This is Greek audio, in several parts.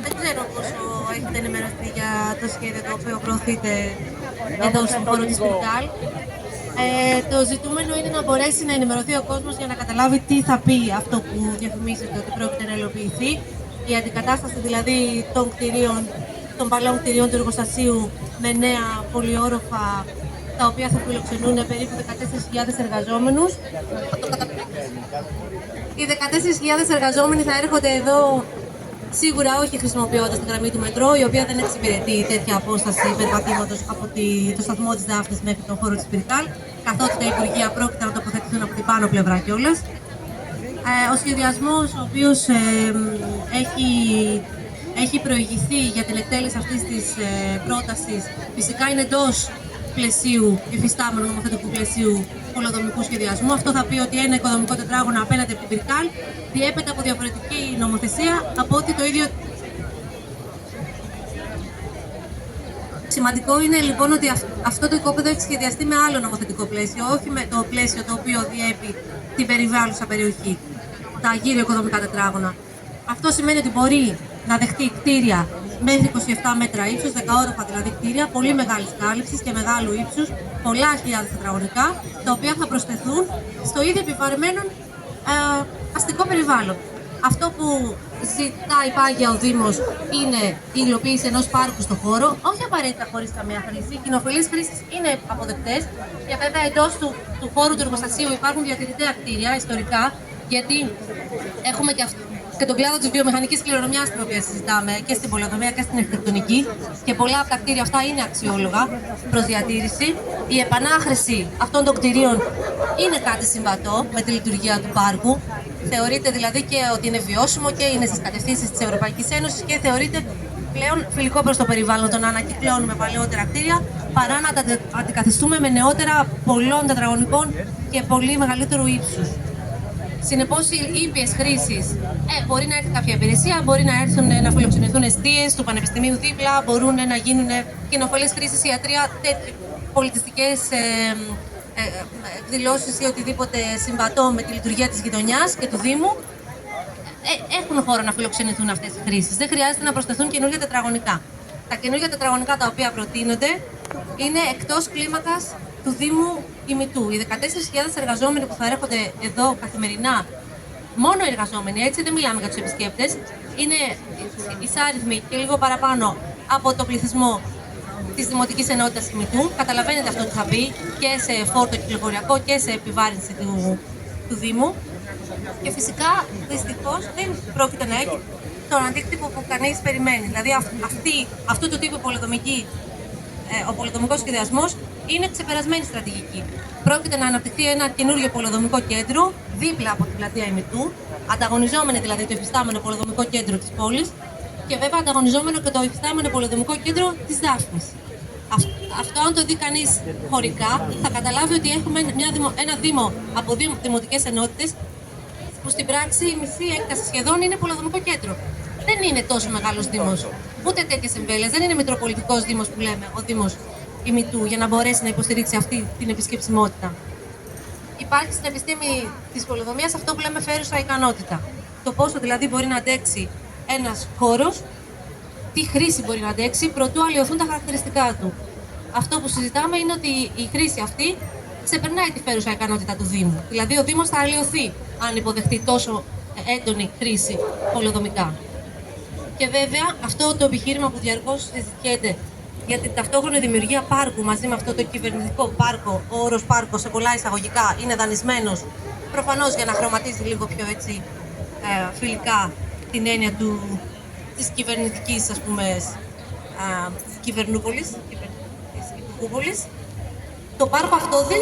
Δεν ξέρω πόσο έχετε ενημερωθεί για το σχέδιο το οποίο προωθείται εδώ στον χώρο της Πυρκάλ. Το ζητούμενο είναι να μπορέσει να ενημερωθεί ο κόσμος για να καταλάβει τι θα πει αυτό που διαφημίζεται ότι πρόκειται να υλοποιηθεί. Η αντικατάσταση δηλαδή των παλαιών κτηρίων του εργοστασίου με νέα πολυόροφα, τα οποία θα φιλοξενούν περίπου 14.000 εργαζόμενους. Οι 14.000 εργαζόμενοι θα έρχονται εδώ σίγουρα όχι χρησιμοποιώντας τη γραμμή του μετρό, η οποία δεν εξυπηρετεί τέτοια απόσταση περπατήματος από το σταθμό της Δάφνης μέχρι τον χώρο της Πυρκάλ, καθότι τα υπουργεία πρόκειται να τοποθετηθούν από την πάνω πλευρά κιόλας. Ο σχεδιασμός, ο οποίος έχει προηγηθεί για την εκτέλεση αυτής της πρότασης, φυσικά είναι εντός πλαισίου, υφιστάμενου νομοθετικού πλαισίου πολεοδομικού σχεδιασμού. Αυτό θα πει ότι ένα οικοδομικό τετράγωνο απέναντι από την Πυρκάλ διέπεται από διαφορετική νομοθεσία από ότι το ίδιο. Σημαντικό είναι λοιπόν ότι αυτό το οικόπεδο έχει σχεδιαστεί με άλλο νομοθετικό πλαίσιο, όχι με το πλαίσιο το οποίο διέπει την περιβάλλουσα περιοχή, τα γύρω οικοδομικά τετράγωνα. Αυτό σημαίνει ότι μπορεί να δεχτεί κτίρια μέχρι 27 μέτρα ύψους, 10 όροφα δηλαδή κτίρια, πολύ μεγάλης κάλυψης και μεγάλου ύψους, πολλά χιλιάδες τετραγωνικά, τα οποία θα προσθεθούν στο ήδη επιβαρημένο αστικό περιβάλλον. Αυτό που ζητάει πάγια ο Δήμος είναι η υλοποίηση ενός πάρκου στο χώρο, όχι απαραίτητα χωρίς καμία χρήση. Οι κοινοφελείς χρήσεις είναι αποδεκτές και βέβαια εντός του χώρου του εργοστασίου υπάρχουν διατηρητέα κτίρια ιστορικά, γιατί έχουμε και τον κλάδο της βιομηχανικής κληρονομιάς, την οποία συζητάμε και στην πολεοδομία και στην αρχιτεκτονική, και πολλά από τα κτίρια αυτά είναι αξιόλογα προς διατήρηση. Η επανάχρηση αυτών των κτιρίων είναι κάτι συμβατό με τη λειτουργία του πάρκου. Θεωρείται δηλαδή και ότι είναι βιώσιμο και είναι στις κατευθύνσεις της Ευρωπαϊκής Ένωσης και θεωρείται πλέον φιλικό προς το περιβάλλον το να ανακυκλώνουμε παλαιότερα κτίρια παρά να τα αντικαθιστούμε με νεότερα πολλών τετραγωνικών και πολύ μεγαλύτερου ύψους. Συνεπώς, οι ήπιες χρήσεις μπορεί να έρθει κάποια υπηρεσία, μπορεί να έρθουν να φιλοξενηθούν εστίες του Πανεπιστημίου δίπλα, μπορούν να γίνουν κοινοφελείς χρήσεις, ιατρία, πολιτιστικές εκδηλώσεις ή οτιδήποτε συμβατό με τη λειτουργία της γειτονιάς και του Δήμου. Έχουν χώρο να φιλοξενηθούν αυτές οι χρήσεις. Δεν χρειάζεται να προσθεθούν καινούργια τετραγωνικά. Τα καινούργια τετραγωνικά τα οποία προτείνονται είναι εκτός κλίμακας του Δήμου Ημιτού. Οι 14.000 εργαζόμενοι που θα έρχονται εδώ καθημερινά, μόνο οι εργαζόμενοι, έτσι δεν μιλάμε για τους επισκέπτες, είναι εισάριθμοι και λίγο παραπάνω από το πληθυσμό της Δημοτικής Ενότητας Ημιτού. Καταλαβαίνετε αυτό που θα πει και σε φόρτο κυκλοφοριακό και σε επιβάρυνση του Δήμου. Και φυσικά, δυστυχώς, δεν πρόκειται να έχει τον αντίκτυπο που κανείς περιμένει. Δηλαδή, αυτού του τύπου ο πολεοδομικός σχεδιασμός είναι ξεπερασμένη στρατηγική. Πρόκειται να αναπτυχθεί ένα καινούριο πολεοδομικό κέντρο δίπλα από την πλατεία Ημιτού, ανταγωνιζόμενο δηλαδή το υφιστάμενο πολεοδομικό κέντρο της πόλης και βέβαια ανταγωνιζόμενο και το υφιστάμενο πολεοδομικό κέντρο της Δάφνης. Αυτό, αν το δει κανείς χωρικά, θα καταλάβει ότι έχουμε ένα δήμο από δύο δημοτικές ενότητες που στην πράξη η μισή έκταση σχεδόν είναι πολεοδομικό κέντρο. Δεν είναι τόσο μεγάλος δήμος, ούτε τέτοιες εμβέλειες, δεν είναι μητροπολιτικός δήμος που λέμε, ο Δήμος Ημιτού, για να μπορέσει να υποστηρίξει αυτή την επισκεψιμότητα. Υπάρχει στην επιστήμη της πολεοδομίας αυτό που λέμε φέρουσα ικανότητα. Το πόσο δηλαδή μπορεί να αντέξει ένας χώρος, τι χρήση μπορεί να αντέξει, προτού αλλοιωθούν τα χαρακτηριστικά του. Αυτό που συζητάμε είναι ότι η χρήση αυτή ξεπερνάει τη φέρουσα ικανότητα του Δήμου. Δηλαδή, ο Δήμος θα αλλοιωθεί αν υποδεχτεί τόσο έντονη χρήση πολεοδομικά. Και βέβαια, αυτό το επιχείρημα που διαρκώς συζητιέται για την ταυτόχρονη δημιουργία πάρκου μαζί με αυτό το κυβερνητικό πάρκο, ο όρος πάρκο σε πολλά εισαγωγικά είναι δανεισμένος, προφανώς για να χρωματίζει λίγο πιο έτσι φιλικά την έννοια της κυβερνητικής, ας πούμε, κυβερνούπολης, της Υπουργούπολης. Το πάρκο αυτό δεν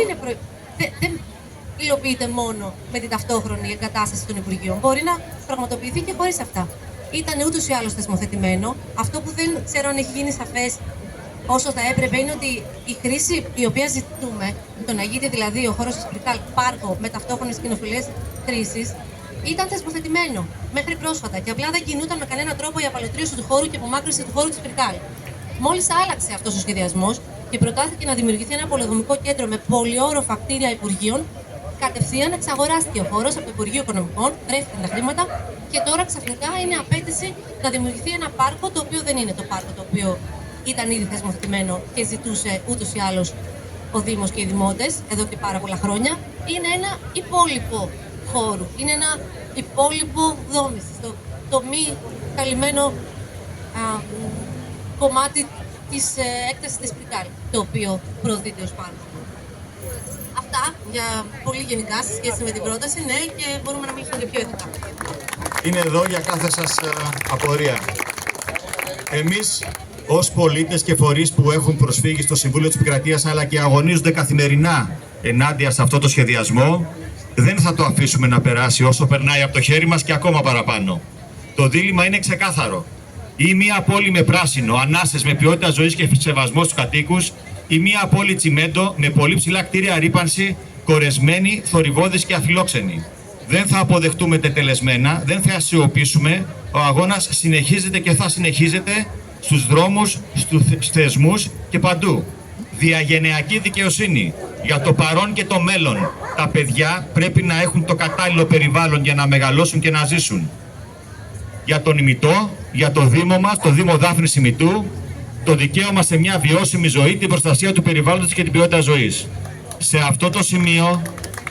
υλοποιείται μόνο με την ταυτόχρονη εγκατάσταση των Υπουργείων. Μπορεί να πραγματοποιηθεί και χωρίς αυτά. Ήταν ούτως ή άλλως θεσμοθετημένο. Αυτό που δεν ξέρω αν έχει γίνει σαφές όσο θα έπρεπε είναι ότι η χρήση η οποία ζητούμε, το να γίνει δηλαδή ο χώρος της Πυρκάλ πάρκο με ταυτόχρονες κοινοφιλές χρήσεις, ήταν θεσμοθετημένο μέχρι πρόσφατα και απλά δεν κινούταν με κανένα τρόπο η απαλωτρίωση του χώρου και απομάκρυνση του χώρου της Πυρκάλ. Μόλις άλλαξε αυτός ο σχεδιασμός και προτάθηκε να δημιουργηθεί ένα πολεοδομικό κέντρο με πολυόροφα κτίρια υπουργείων, Κατευθείαν εξαγοράστηκε ο χώρος από το Υπουργείο Οικονομικών, βρέθηκαν τα χρήματα και τώρα ξαφνικά είναι απέτηση να δημιουργηθεί ένα πάρκο, το οποίο δεν είναι το πάρκο το οποίο ήταν ήδη θεσμοθετημένο και ζητούσε ούτως ή άλλως ο Δήμος και οι Δημότες εδώ και πάρα πολλά χρόνια. Είναι ένα υπόλοιπο χώρου, είναι ένα υπόλοιπο δόμησης, το μη καλυμμένο κομμάτι της έκτασης της Πρικάλη, το οποίο προωθείται ως πάρκο. Αυτά για πολύ γενικά σε σχέση με την πρόταση, ναι, και μπορούμε να μιλήσουμε και πιο ειδικά. Είναι εδώ για κάθε σας απορία. Εμείς, ως πολίτες και φορείς που έχουν προσφύγει στο Συμβούλιο της Επικρατείας αλλά και αγωνίζονται καθημερινά ενάντια σε αυτό το σχεδιασμό, δεν θα το αφήσουμε να περάσει όσο περνάει από το χέρι μας και ακόμα παραπάνω. Το δίλημμα είναι ξεκάθαρο. Ή μια πόλη με πράσινο, ανάσες, με ποιότητα ζωής και σεβασμό στους κατοίκους, ή μια πόλη τσιμέντο με πολύ ψηλά κτίρια ρύπανση, κορεσμένη, θορυβώδης και αφιλόξενη. Δεν θα αποδεχτούμε τετελεσμένα, δεν θα σιωπήσουμε. Ο αγώνας συνεχίζεται και θα συνεχίζεται στους δρόμους, στους θεσμούς και παντού. Διαγενειακή δικαιοσύνη για το παρόν και το μέλλον. Τα παιδιά πρέπει να έχουν το κατάλληλο περιβάλλον για να μεγαλώσουν και να ζήσουν. Για τον ημιτό, για το Δήμο μας, το Δήμο Δάφνης Ημιτού, το δικαίωμα σε μια βιώσιμη ζωή, την προστασία του περιβάλλοντος και την ποιότητα ζωής. Σε αυτό το σημείο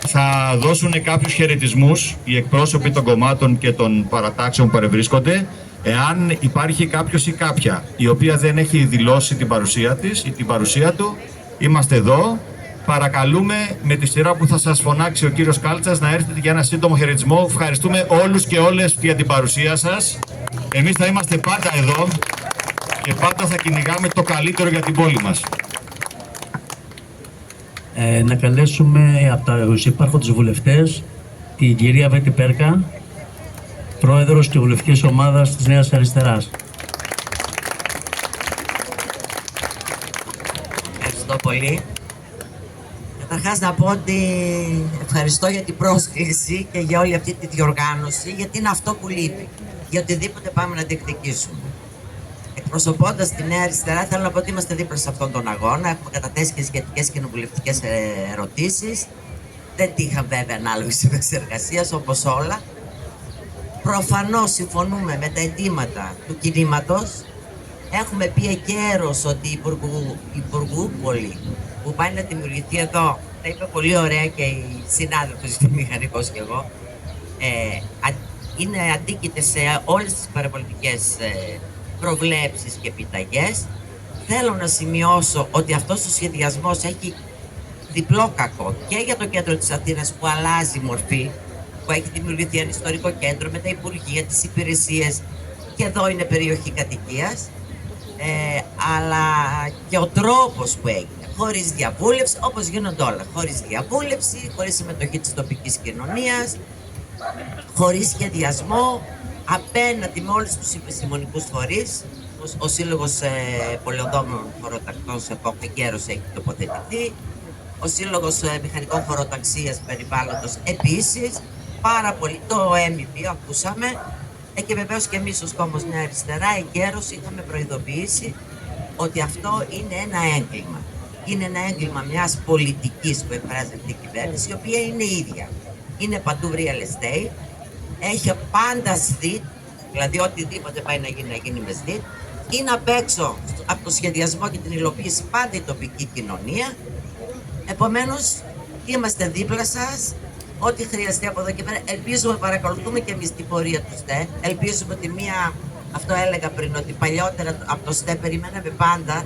θα δώσουν κάποιους χαιρετισμούς οι εκπρόσωποι των κομμάτων και των παρατάξεων που παρευρίσκονται. Εάν υπάρχει κάποιος ή κάποια η οποία δεν έχει δηλώσει την παρουσία της ή την παρουσία του, είμαστε εδώ. Παρακαλούμε με τη σειρά που θα σας φωνάξει ο κύριος Κάλτσας να έρθετε για ένα σύντομο χαιρετισμό. Ευχαριστούμε όλους και όλες για την παρουσία σας. Εμείς θα είμαστε πάντα εδώ και πάντα θα κυνηγάμε το καλύτερο για την πόλη μας. Να καλέσουμε από τους υπάρχοντες βουλευτές την κυρία Βέτη Πέρκα, πρόεδρος της βουλευτικής ομάδας της Νέας Αριστεράς. Ευχαριστώ πολύ. Καταρχάς να πω ότι ευχαριστώ για την πρόσκληση και για όλη αυτή τη διοργάνωση, γιατί είναι αυτό που λείπει. Για οτιδήποτε πάμε να διεκδικήσουμε. Εκπροσωπώντας τη Νέα Αριστερά, θέλω να πω ότι είμαστε δίπλα σε αυτόν τον αγώνα. Έχουμε καταθέσει και σχετικές κοινοβουλευτικές ερωτήσεις. Δεν τύχαν βέβαια ανάλογης επεξεργασίας, όπως όλα. Προφανώς συμφωνούμε με τα αιτήματα του κινήματος. Έχουμε πει εγκαίρως ότι η Υπουργούπολη που πάει να δημιουργηθεί εδώ, τα είπε πολύ ωραία και η συνάδελφος μηχανικός και εγώ, είναι αντίκειται σε όλες τις παραπολιτικές προβλέψεις και επιταγές. Θέλω να σημειώσω ότι αυτός ο σχεδιασμός έχει διπλό κακό και για το κέντρο της Αθήνας που αλλάζει μορφή, που έχει δημιουργηθεί ένα ιστορικό κέντρο με τα υπουργεία, τις υπηρεσίες και εδώ είναι περιοχή κατοικίας, αλλά και ο τρόπος που έγινε, χωρίς διαβούλευση, όπως γίνονται όλα, χωρίς διαβούλευση, χωρίς συμμετοχή της τοπικής κοινωνίας, χωρίς σχεδιασμό, απέναντι με όλους τους επιστημονικούς φορείς. Ο Σύλλογος Πολεοδόμων Χωροτακτών σε εποχή καιρός έχει τοποθετηθεί, ο Σύλλογος Μηχανικών Χωροταξίας Περιβάλλοντος επίσης, πάρα πολύ, το MEP ακούσαμε, και βεβαίως και εμείς ως κόμμος Νέα Αριστερά εγκαίρως είχαμε προειδοποιήσει ότι αυτό είναι ένα έγκλημα. Είναι ένα έγκλημα μιας πολιτικής που εκφράζει αυτή η κυβέρνηση, η οποία είναι ίδια. Είναι παντού real estate, έχει πάντα ΣΔΙΤ, δηλαδή οτιδήποτε πάει να γίνει με ΣΔΙΤ. Είναι απ' έξω από το σχεδιασμό και την υλοποίηση πάντα η τοπική κοινωνία. Επομένως, είμαστε δίπλα σας. Ό,τι χρειαστεί από εδώ και πέρα. Ελπίζουμε, παρακολουθούμε και εμείς την πορεία του ΣΤΕ. Ελπίζουμε ότι αυτό έλεγα πριν, ότι παλιότερα από το ΣΤΕ περιμέναμε πάντα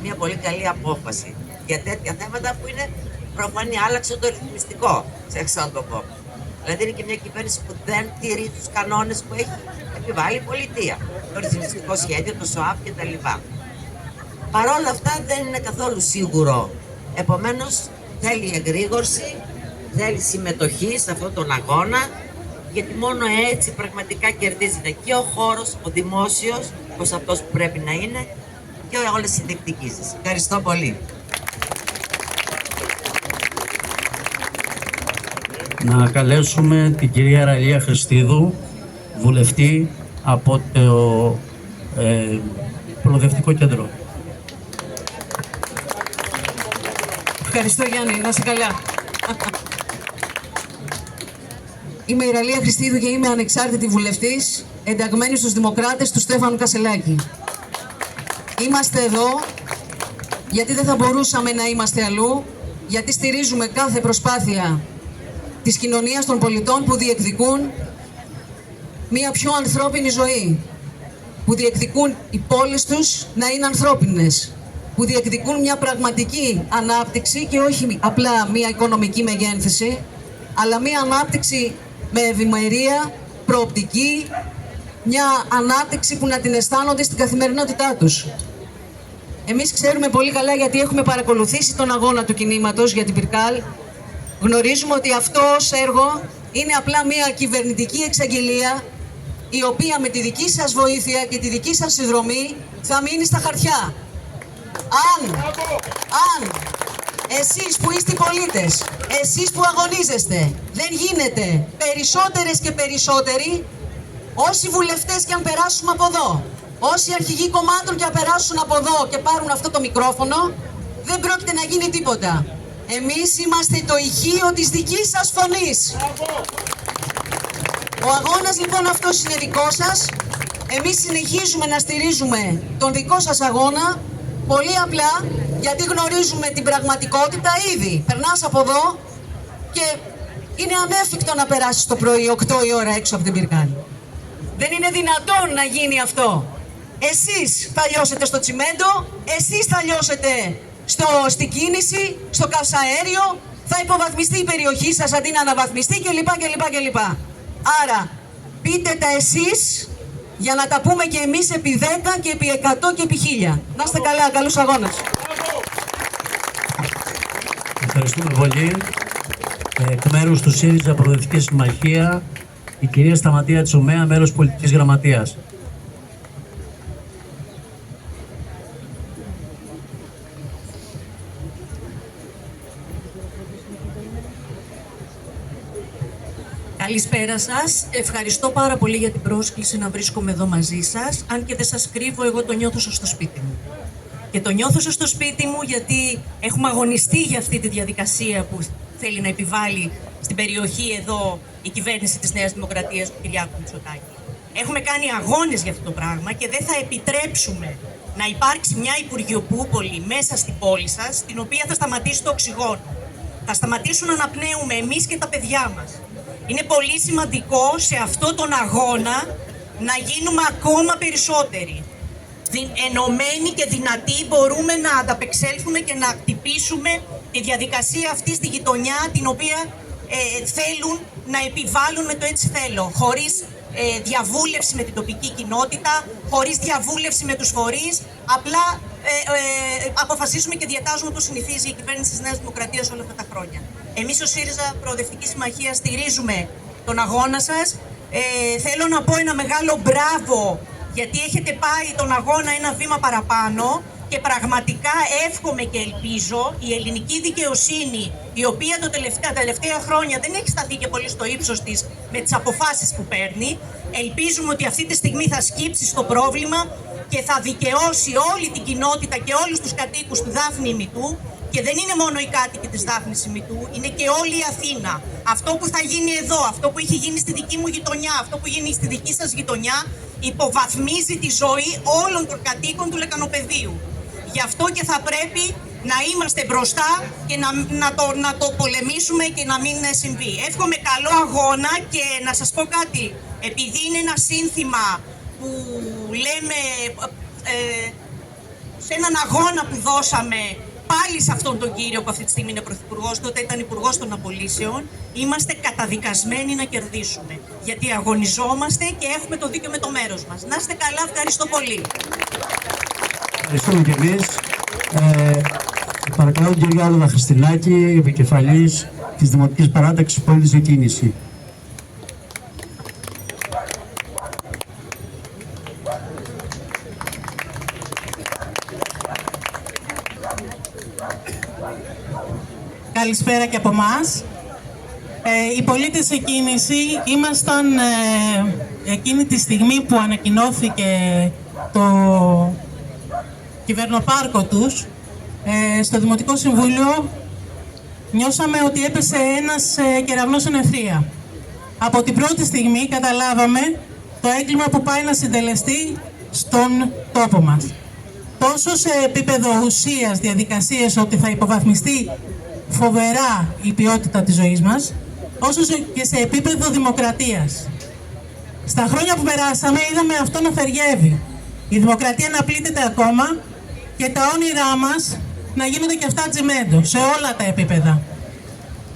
μια πολύ καλή απόφαση για τέτοια θέματα που είναι προφανή. Άλλαξε το ρυθμιστικό, ξέχασα να το πω. Δηλαδή είναι και μια κυβέρνηση που δεν τηρεί τους κανόνες που έχει επιβάλει η πολιτεία. Το ρυθμιστικό σχέδιο, το ΣΟΑΠ κτλ. Παρ' όλα αυτά δεν είναι καθόλου σίγουρο. Επομένως θέλει εγρήγορση, θέλει συμμετοχή σε αυτόν τον αγώνα, γιατί μόνο έτσι πραγματικά κερδίζεται και ο χώρος, ο δημόσιος, ως αυτός που πρέπει να είναι, και όλες οι διεκδικήσεις. Ευχαριστώ πολύ. Να καλέσουμε την κυρία Ραλία Χριστίδου, βουλευτή από το Προοδευτικό Κέντρο. Ευχαριστώ Γιάννη, να είσαι καλά. Είμαι η Ραλία Χριστίδου και είμαι ανεξάρτητη βουλευτής, ενταγμένη στους Δημοκράτες του Στέφανου Κασελάκη. Είμαστε εδώ γιατί δεν θα μπορούσαμε να είμαστε αλλού, γιατί στηρίζουμε κάθε προσπάθεια της κοινωνίας των πολιτών που διεκδικούν μια πιο ανθρώπινη ζωή, που διεκδικούν οι πόλεις τους να είναι ανθρώπινες, που διεκδικούν μια πραγματική ανάπτυξη και όχι απλά μια οικονομική μεγένθηση, αλλά μια ανάπτυξη με ευημερία, προοπτική, μια ανάπτυξη που να την αισθάνονται στην καθημερινότητά τους. Εμείς ξέρουμε πολύ καλά, γιατί έχουμε παρακολουθήσει τον αγώνα του κινήματος για την Πυρκάλ. Γνωρίζουμε ότι αυτό ως έργο είναι απλά μια κυβερνητική εξαγγελία, η οποία με τη δική σας βοήθεια και τη δική σας συνδρομή θα μείνει στα χαρτιά. Αν εσείς που είστε πολίτες, εσείς που αγωνίζεστε, δεν γίνετε περισσότερες και περισσότεροι, όσοι βουλευτές και αν περάσουμε από εδώ, όσοι αρχηγοί κομμάτων και αν περάσουν από εδώ και πάρουν αυτό το μικρόφωνο, δεν πρόκειται να γίνει τίποτα. Εμείς είμαστε το ηχείο της δικής σας φωνής. Ο αγώνας λοιπόν αυτός είναι δικός σας. Εμείς συνεχίζουμε να στηρίζουμε τον δικό σας αγώνα, πολύ απλά γιατί γνωρίζουμε την πραγματικότητα ήδη. Περνάς από εδώ και είναι ανέφικτο να περάσεις το πρωί 8 η ώρα έξω από την Πυρκάλ. Δεν είναι δυνατόν να γίνει αυτό. Εσείς θα λιώσετε στο τσιμέντο, εσείς θα λιώσετε στην κίνηση, στο καυσαέριο, θα υποβαθμιστεί η περιοχή σας αντί να αναβαθμιστεί κλπ. Άρα πείτε τα εσείς για να τα πούμε και εμείς επί 10 και επί 100 και επί 1000. Να είστε καλά, καλούς αγώνας. Ευχαριστούμε πολύ. Εκ μέρους του ΣΥΡΙΖΑ Προοδευτική Συμμαχία, η κυρία Σταματία Τσουμέα, μέλος πολιτικής γραμματείας. Καλησπέρα σας. Ευχαριστώ πάρα πολύ για την πρόσκληση να βρίσκομαι εδώ μαζί σας. Αν και δεν σας κρύβω, εγώ το νιώθω σας στο σπίτι μου. Και το νιώθω σας στο σπίτι μου γιατί έχουμε αγωνιστεί για αυτή τη διαδικασία που θέλει να επιβάλλει στην περιοχή εδώ η κυβέρνηση της Νέας Δημοκρατίας του Κυριάκου Μητσοτάκη. Έχουμε κάνει αγώνες για αυτό το πράγμα και δεν θα επιτρέψουμε να υπάρξει μια υπουργειοπούπολη μέσα στην πόλη σας, την οποία θα σταματήσει το οξυγόνο. Θα σταματήσουν να αναπνέουμε εμείς και τα παιδιά μας. Είναι πολύ σημαντικό σε αυτό τον αγώνα να γίνουμε ακόμα περισσότεροι. Ενωμένοι και δυνατοί μπορούμε να ανταπεξέλθουμε και να χτυπήσουμε τη διαδικασία αυτή στη γειτονιά την οποία θέλουν να επιβάλλουν με το έτσι θέλω. Χωρίς διαβούλευση με την τοπική κοινότητα, χωρίς διαβούλευση με τους φορείς, απλά αποφασίσουμε και διατάζουμε όπως συνηθίζει η κυβέρνηση της Νέας Δημοκρατίας όλα αυτά τα χρόνια. Εμείς ως ΣΥΡΙΖΑ Προοδευτική Συμμαχία στηρίζουμε τον αγώνα σας. Θέλω να πω ένα μεγάλο μπράβο γιατί έχετε πάει τον αγώνα ένα βήμα παραπάνω και πραγματικά εύχομαι και ελπίζω η ελληνική δικαιοσύνη, η οποία τα τελευταία χρόνια δεν έχει σταθεί και πολύ στο ύψος της με τις αποφάσεις που παίρνει, ελπίζουμε ότι αυτή τη στιγμή θα σκύψει στο πρόβλημα και θα δικαιώσει όλη την κοινότητα και όλους τους κατοίκους του Δάφνη Ημιτού. Και δεν είναι μόνο οι κάτοικοι της Δάφνης Ημιτού, είναι και όλη η Αθήνα. Αυτό που θα γίνει εδώ, αυτό που έχει γίνει στη δική μου γειτονιά, αυτό που γίνει στη δική σας γειτονιά, υποβαθμίζει τη ζωή όλων των κατοίκων του Λεκανοπεδίου. Γι' αυτό και θα πρέπει να είμαστε μπροστά και να το πολεμήσουμε και να μην συμβεί. Εύχομαι καλό αγώνα και να σας πω κάτι. Επειδή είναι ένα σύνθημα που λέμε σε έναν αγώνα που δώσαμε πάλι σε αυτόν τον κύριο που αυτή τη στιγμή είναι πρωθυπουργός, τότε ήταν υπουργός των απολύσεων, είμαστε καταδικασμένοι να κερδίσουμε. Γιατί αγωνιζόμαστε και έχουμε το δίκιο με το μέρος μας. Να είστε καλά, ευχαριστώ πολύ. Ευχαριστούμε και εμείς. Παρακαλώ τον κύριο Άλογα Χριστινάκη, επικεφαλής της Δημοτικής Παράταξης Πόλης σε Κίνηση. Καλησπέρα και από εμάς. Οι πολίτες σε κίνηση ήμασταν εκείνη τη στιγμή που ανακοινώθηκε το κυβερνοπάρκο τους στο Δημοτικό Συμβούλιο. Νιώσαμε ότι έπεσε ένας κεραυνός εν ευθεία. από την πρώτη στιγμή καταλάβαμε το έγκλημα που πάει να συντελεστεί στον τόπο μας. Τόσο σε επίπεδο ουσίας, διαδικασίες, ότι θα υποβαθμιστεί φοβερά η ποιότητα της ζωής μας, όσο και σε επίπεδο δημοκρατίας. Στα χρόνια που περάσαμε είδαμε αυτό να θεριεύει. Η δημοκρατία να πλήττεται ακόμα και τα όνειρά μας να γίνονται και αυτά τσιμέντο, σε όλα τα επίπεδα.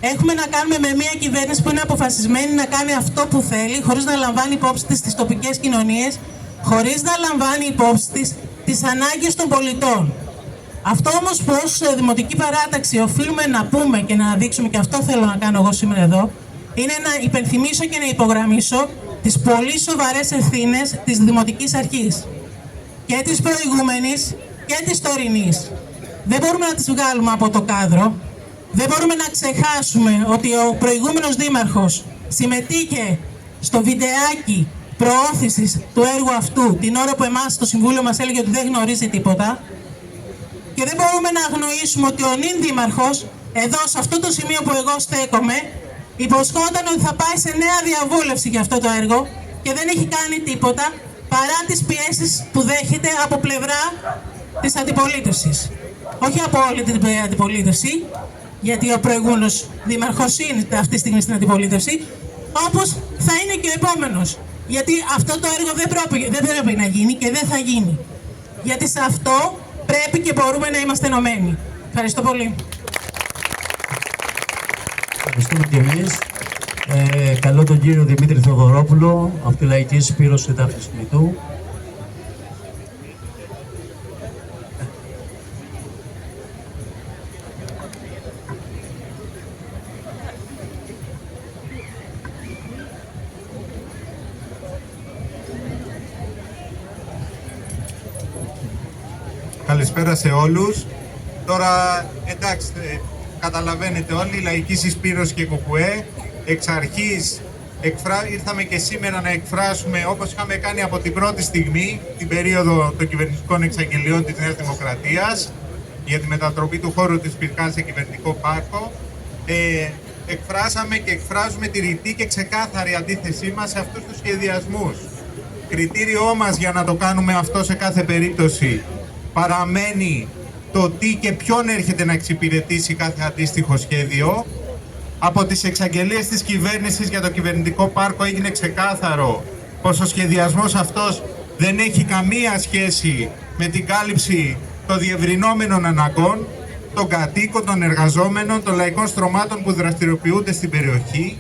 Έχουμε να κάνουμε με μια κυβέρνηση που είναι αποφασισμένη να κάνει αυτό που θέλει, χωρίς να λαμβάνει υπόψη της τις τοπικές κοινωνίες, χωρίς να λαμβάνει υπόψη της τις ανάγκες των πολιτών. Αυτό όμως που ως Δημοτική Παράταξη οφείλουμε να πούμε και να δείξουμε, και αυτό θέλω να κάνω εγώ σήμερα εδώ, είναι να υπενθυμίσω και να υπογραμμίσω τις πολύ σοβαρές ευθύνες της Δημοτικής Αρχής. Και της προηγούμενης και της τωρινής. Δεν μπορούμε να τις βγάλουμε από το κάδρο. Δεν μπορούμε να ξεχάσουμε ότι ο προηγούμενος δήμαρχος συμμετείχε στο βιντεάκι προώθησης του έργου αυτού την ώρα που εμάς στο Συμβούλιο μας έλεγε ότι δεν γνωρίζει τίποτα. Και δεν μπορούμε να αγνοήσουμε ότι ο νυν δήμαρχος, εδώ σε αυτό το σημείο που εγώ στέκομαι, υποσχόταν ότι θα πάει σε νέα διαβούλευση για αυτό το έργο και δεν έχει κάνει τίποτα παρά τις πιέσεις που δέχεται από πλευρά της αντιπολίτευσης. Όχι από όλη την αντιπολίτευση, γιατί ο προηγούμενος δήμαρχος είναι αυτή τη στιγμή στην αντιπολίτευση, όπως θα είναι και ο επόμενος. Γιατί αυτό το έργο δεν πρέπει να γίνει και δεν θα γίνει. Γιατί σε αυτό πρέπει και μπορούμε να είμαστε ενωμένοι. Ευχαριστώ πολύ. Ευχαριστούμε και εμείς. Καλώ τον κύριο Δημήτρη Θεοδωρόπουλο από τη Λαϊκή Συσπήρωση Εδάφους Κινητού. Καλησπέρα σε όλους. Τώρα, εντάξει, καταλαβαίνετε όλοι, η Λαϊκή Συσπήρωση και ΚΚΕ, εξ αρχής ήρθαμε και σήμερα να εκφράσουμε, όπως είχαμε κάνει από την πρώτη στιγμή, την περίοδο των κυβερνητικών εξαγγελιών της Νέας Δημοκρατίας, για τη μετατροπή του χώρου της Σπυρκάλης σε κυβερνητικό πάρκο, εκφράσαμε και εκφράζουμε τη ρητή και ξεκάθαρη αντίθεσή μας σε αυτούς τους σχεδιασμούς. Κριτήριό μας για να το κάνουμε αυτό σε κάθε περίπτωση παραμένει το τι και ποιον έρχεται να εξυπηρετήσει κάθε αντίστοιχο σχέδιο. Από τις εξαγγελίες της κυβέρνησης για το κυβερνητικό πάρκο έγινε ξεκάθαρο πως ο σχεδιασμός αυτός δεν έχει καμία σχέση με την κάλυψη των διευρυνόμενων αναγκών, των κατοίκων, των εργαζόμενων, των λαϊκών στρωμάτων που δραστηριοποιούνται στην περιοχή.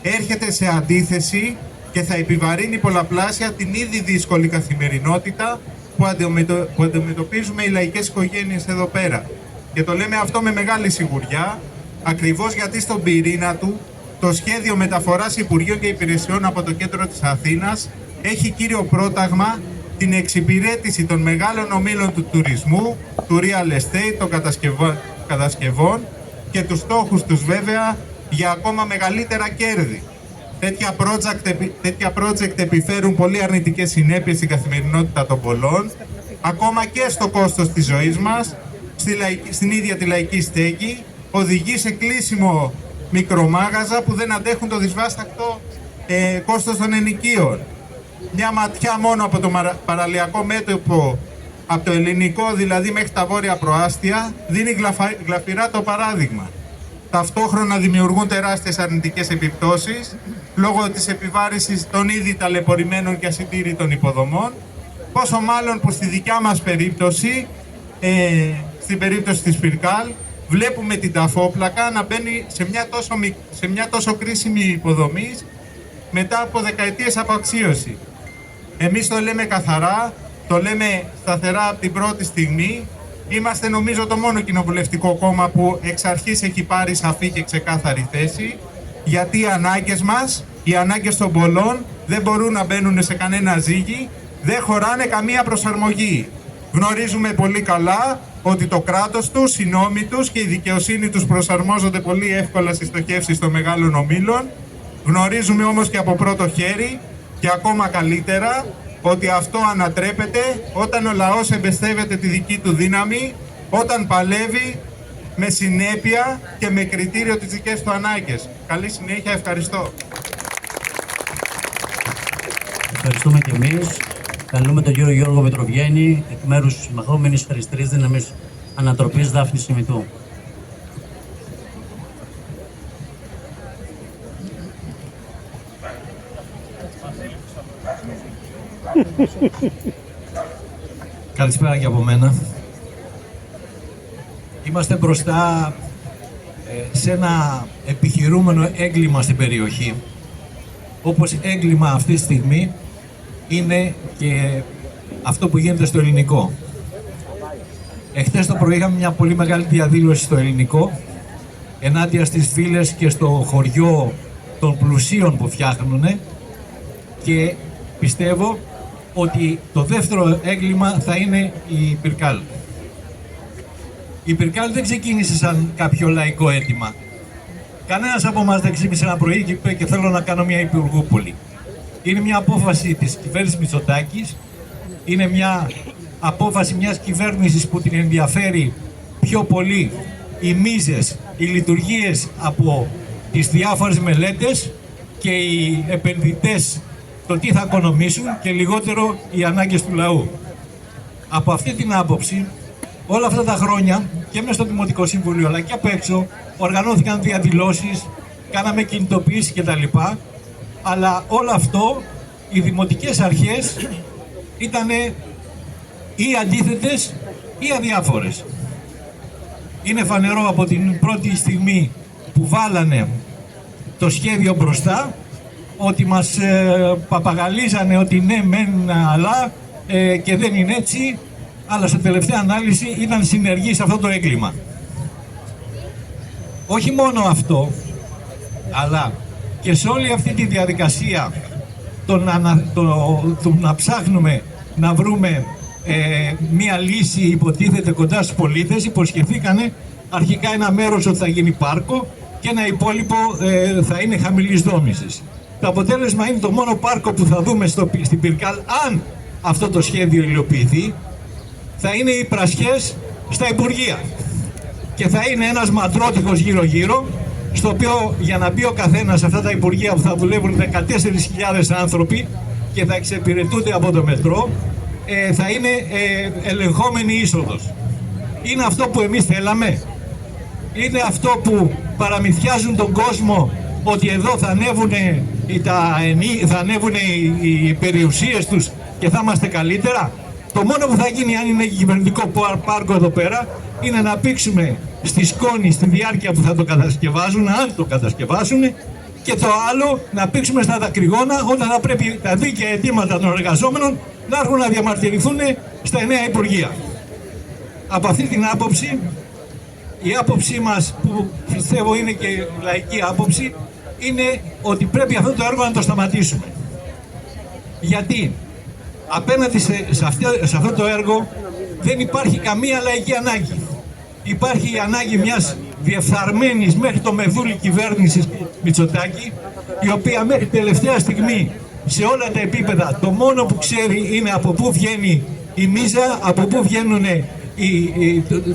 Έρχεται σε αντίθεση και θα επιβαρύνει πολλαπλάσια την ήδη δύσκολη καθημερινότητα που αντιμετωπίζουμε οι λαϊκές οικογένειες εδώ πέρα. Και το λέμε αυτό με μεγάλη σιγουριά, ακριβώς γιατί στον πυρήνα του το σχέδιο μεταφοράς Υπουργείων και Υπηρεσιών από το κέντρο της Αθήνας έχει κύριο πρόταγμα την εξυπηρέτηση των μεγάλων ομίλων του τουρισμού, του real estate, των κατασκευών και τους στόχους τους βέβαια για ακόμα μεγαλύτερα κέρδη. Τέτοια project επιφέρουν πολύ αρνητικές συνέπειες στην καθημερινότητα των πολλών, ακόμα και στο κόστος της ζωής μας, στην ίδια τη λαϊκή στέγη, οδηγεί σε κλείσιμο μικρομάγαζα που δεν αντέχουν το δυσβάστακτο κόστος των ενοικίων. Μια ματιά μόνο από το παραλιακό μέτωπο, από το ελληνικό δηλαδή μέχρι τα βόρεια προάστια, δίνει γλαφυρά το παράδειγμα. Ταυτόχρονα δημιουργούν τεράστιες αρνητικές επιπτώσεις λόγω της επιβάρησης των ήδη ταλαιπωρημένων και ασυντήρητων υποδομών, πόσο μάλλον που στη δικιά μας περίπτωση, στην περίπτωση της Σπυρκάλ, βλέπουμε την ταφόπλακα να μπαίνει σε μια τόσο κρίσιμη υποδομή μετά από δεκαετίες από αξίωση. Εμείς το λέμε καθαρά, το λέμε σταθερά από την πρώτη στιγμή. Είμαστε νομίζω το μόνο κοινοβουλευτικό κόμμα που εξ αρχής έχει πάρει σαφή και ξεκάθαρη θέση, γιατί οι ανάγκες μας, οι ανάγκες των πολλών δεν μπορούν να μπαίνουν σε κανένα ζύγι, δεν χωράνε καμία προσαρμογή. Γνωρίζουμε πολύ καλά ότι το κράτος τους, οι νόμοι τους και η δικαιοσύνη τους προσαρμόζονται πολύ εύκολα στις στοχεύσεις των μεγάλων ομίλων. Γνωρίζουμε όμως και από πρώτο χέρι και ακόμα καλύτερα ότι αυτό ανατρέπεται όταν ο λαός εμπιστεύεται τη δική του δύναμη, όταν παλεύει με συνέπεια και με κριτήριο τις δικές του ανάγκες. Καλή συνέχεια, ευχαριστώ. ευχαριστούμε και εμείς. Καλούμε τον κύριο Γιώργο Μητροβιέννη, εκ μέρους της συμμαχόμενης αριστερής δύναμης Ανατροπής Δάφνης Σιμητού. Καλησπέρα και από μένα. Είμαστε μπροστά σε ένα επιχειρούμενο έγκλημα στην περιοχή. Όπως έγκλημα αυτή τη στιγμή είναι και αυτό που γίνεται στο Ελληνικό. Εχθές το πρωί είχαμε μια πολύ μεγάλη διαδήλωση στο Ελληνικό ενάντια στις βίλες και στο χωριό των πλουσίων που φτιάχνουν, και πιστεύω ότι το δεύτερο έγκλημα θα είναι η Πυρκάλ. Η Πυρκάλ δεν ξεκίνησε σαν κάποιο λαϊκό αίτημα. Κανένας από εμάς δεν ξύπνησε ένα πρωί και είπε και θέλω να κάνω μια Υπουργούπολη. Είναι μια απόφαση της κυβέρνησης Μητσοτάκης, είναι μια απόφαση μιας κυβέρνησης που την ενδιαφέρει πιο πολύ οι μίζες, οι λειτουργίες από τις διάφορες μελέτες και οι επενδυτές το τι θα οικονομήσουν και λιγότερο οι ανάγκες του λαού. Από αυτή την άποψη, όλα αυτά τα χρόνια και μέσα στο Δημοτικό Συμβούλιο αλλά και απ' έξω οργανώθηκαν διαδηλώσεις, κάναμε κινητοποιήσεις κτλ. Αλλά όλο αυτό οι δημοτικές αρχές ήταν ή αντίθετες ή αδιάφορες. Είναι φανερό από την πρώτη στιγμή που βάλανε το σχέδιο μπροστά ότι μας παπαγαλίζανε ότι ναι μεν αλλά και δεν είναι έτσι, αλλά σε τελευταία ανάλυση ήταν συνεργοί σε αυτό το έγκλημα. Όχι μόνο αυτό, αλλά και σε όλη αυτή τη διαδικασία το να ψάχνουμε να βρούμε μία λύση υποτίθεται κοντά στους πολίτες, υποσχεθήκανε αρχικά ένα μέρος ότι θα γίνει πάρκο και ένα υπόλοιπο θα είναι χαμηλής δόμησης. Το αποτέλεσμα είναι το μόνο πάρκο που θα δούμε στην Πυρκάλ, αν αυτό το σχέδιο υλοποιηθεί, θα είναι οι πρασιές στα Υπουργεία. Και θα είναι ένας ματρότυχος γύρω-γύρω, στο οποίο για να μπει ο καθένας σε αυτά τα Υπουργεία που θα δουλεύουν 14.000 άνθρωποι και θα εξυπηρετούνται από το μετρό, θα είναι ελεγχόμενη είσοδος. Είναι αυτό που εμείς θέλαμε? Είναι αυτό που παραμυθιάζουν τον κόσμο ότι εδώ θα ανέβουν οι περιουσίες τους και θα είμαστε καλύτερα? Το μόνο που θα γίνει αν είναι κυβερνητικό πάρκο εδώ πέρα είναι να πήξουμε στη σκόνη στη διάρκεια που θα το κατασκευάζουν, αν το κατασκευάσουν, και το άλλο να πήξουμε στα δακρυγόνα όταν θα πρέπει τα δίκαια αιτήματα των εργαζόμενων να έρχουν να διαμαρτυρηθούν στα νέα Υπουργεία. Από αυτή την άποψη, η άποψή μας, που πιστεύω είναι και λαϊκή άποψη, είναι ότι πρέπει αυτό το έργο να το σταματήσουμε. Γιατί απέναντι σε αυτό το έργο δεν υπάρχει καμία λαϊκή ανάγκη. Υπάρχει η ανάγκη μιας διεφθαρμένης μέχρι το μεδούλι κυβέρνησης Μητσοτάκη, η οποία μέχρι τελευταία στιγμή σε όλα τα επίπεδα το μόνο που ξέρει είναι από πού βγαίνει η μίζα, από πού βγαίνουν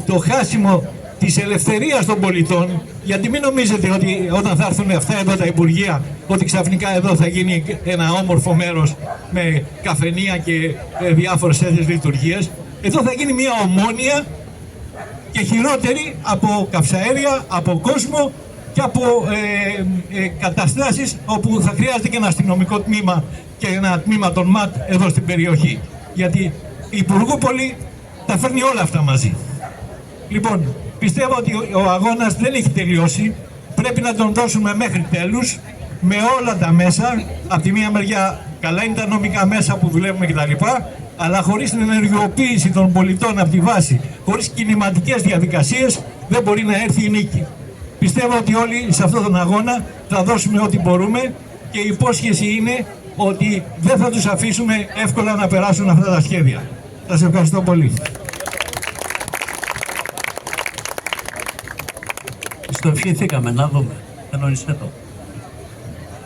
το χάσιμο της ελευθερίας των πολιτών. Γιατί μην νομίζετε ότι όταν θα έρθουν αυτά εδώ τα Υπουργεία, ότι ξαφνικά εδώ θα γίνει ένα όμορφο μέρος με καφενεία και διάφορες τέτοιες λειτουργίες. Εδώ θα γίνει μια ομόνοια και χειρότερη από καυσαέρια, από κόσμο και από καταστάσεις όπου θα χρειάζεται και ένα αστυνομικό τμήμα και ένα τμήμα των ΜΑΤ εδώ στην περιοχή. Γιατί η Υπουργούπολη τα φέρνει όλα αυτά μαζί. Λοιπόν, πιστεύω ότι ο αγώνας δεν έχει τελειώσει. Πρέπει να τον δώσουμε μέχρι τέλους με όλα τα μέσα. Από τη μία μεριά καλά είναι τα νομικά μέσα που δουλεύουμε κτλ. Αλλά χωρίς την ενεργειοποίηση των πολιτών από τη βάση, χωρίς κινηματικές διαδικασίες, δεν μπορεί να έρθει η νίκη. Πιστεύω ότι όλοι σε αυτόν τον αγώνα θα δώσουμε ό,τι μπορούμε και η υπόσχεση είναι ότι δεν θα τους αφήσουμε εύκολα να περάσουν αυτά τα σχέδια. Σας ευχαριστώ πολύ. Στο ευχηθήκαμε, να δούμε. Κανονίστε το.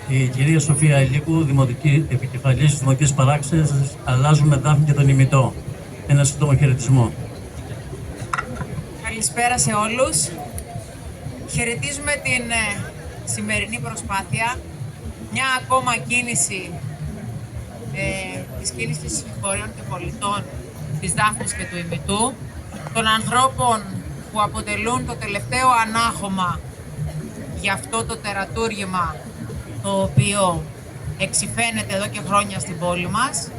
Η κυρία Σοφία Ηλίκου, επικεφαλής της Δημοτικής Παράξης, αλλάζουμε Δάφνη και τον ημιτό. Ένα σύντομο χαιρετισμό. Καλησπέρα σε όλους. Χαιρετίζουμε την σημερινή προσπάθεια. Μια ακόμα κίνηση της κίνησης συγχωριών και πολιτών της Δάφνης και του Ημιτού, των ανθρώπων που αποτελούν το τελευταίο ανάχωμα για αυτό το τερατούργημα το οποίο εξυφαίνεται εδώ και χρόνια στην πόλη μας.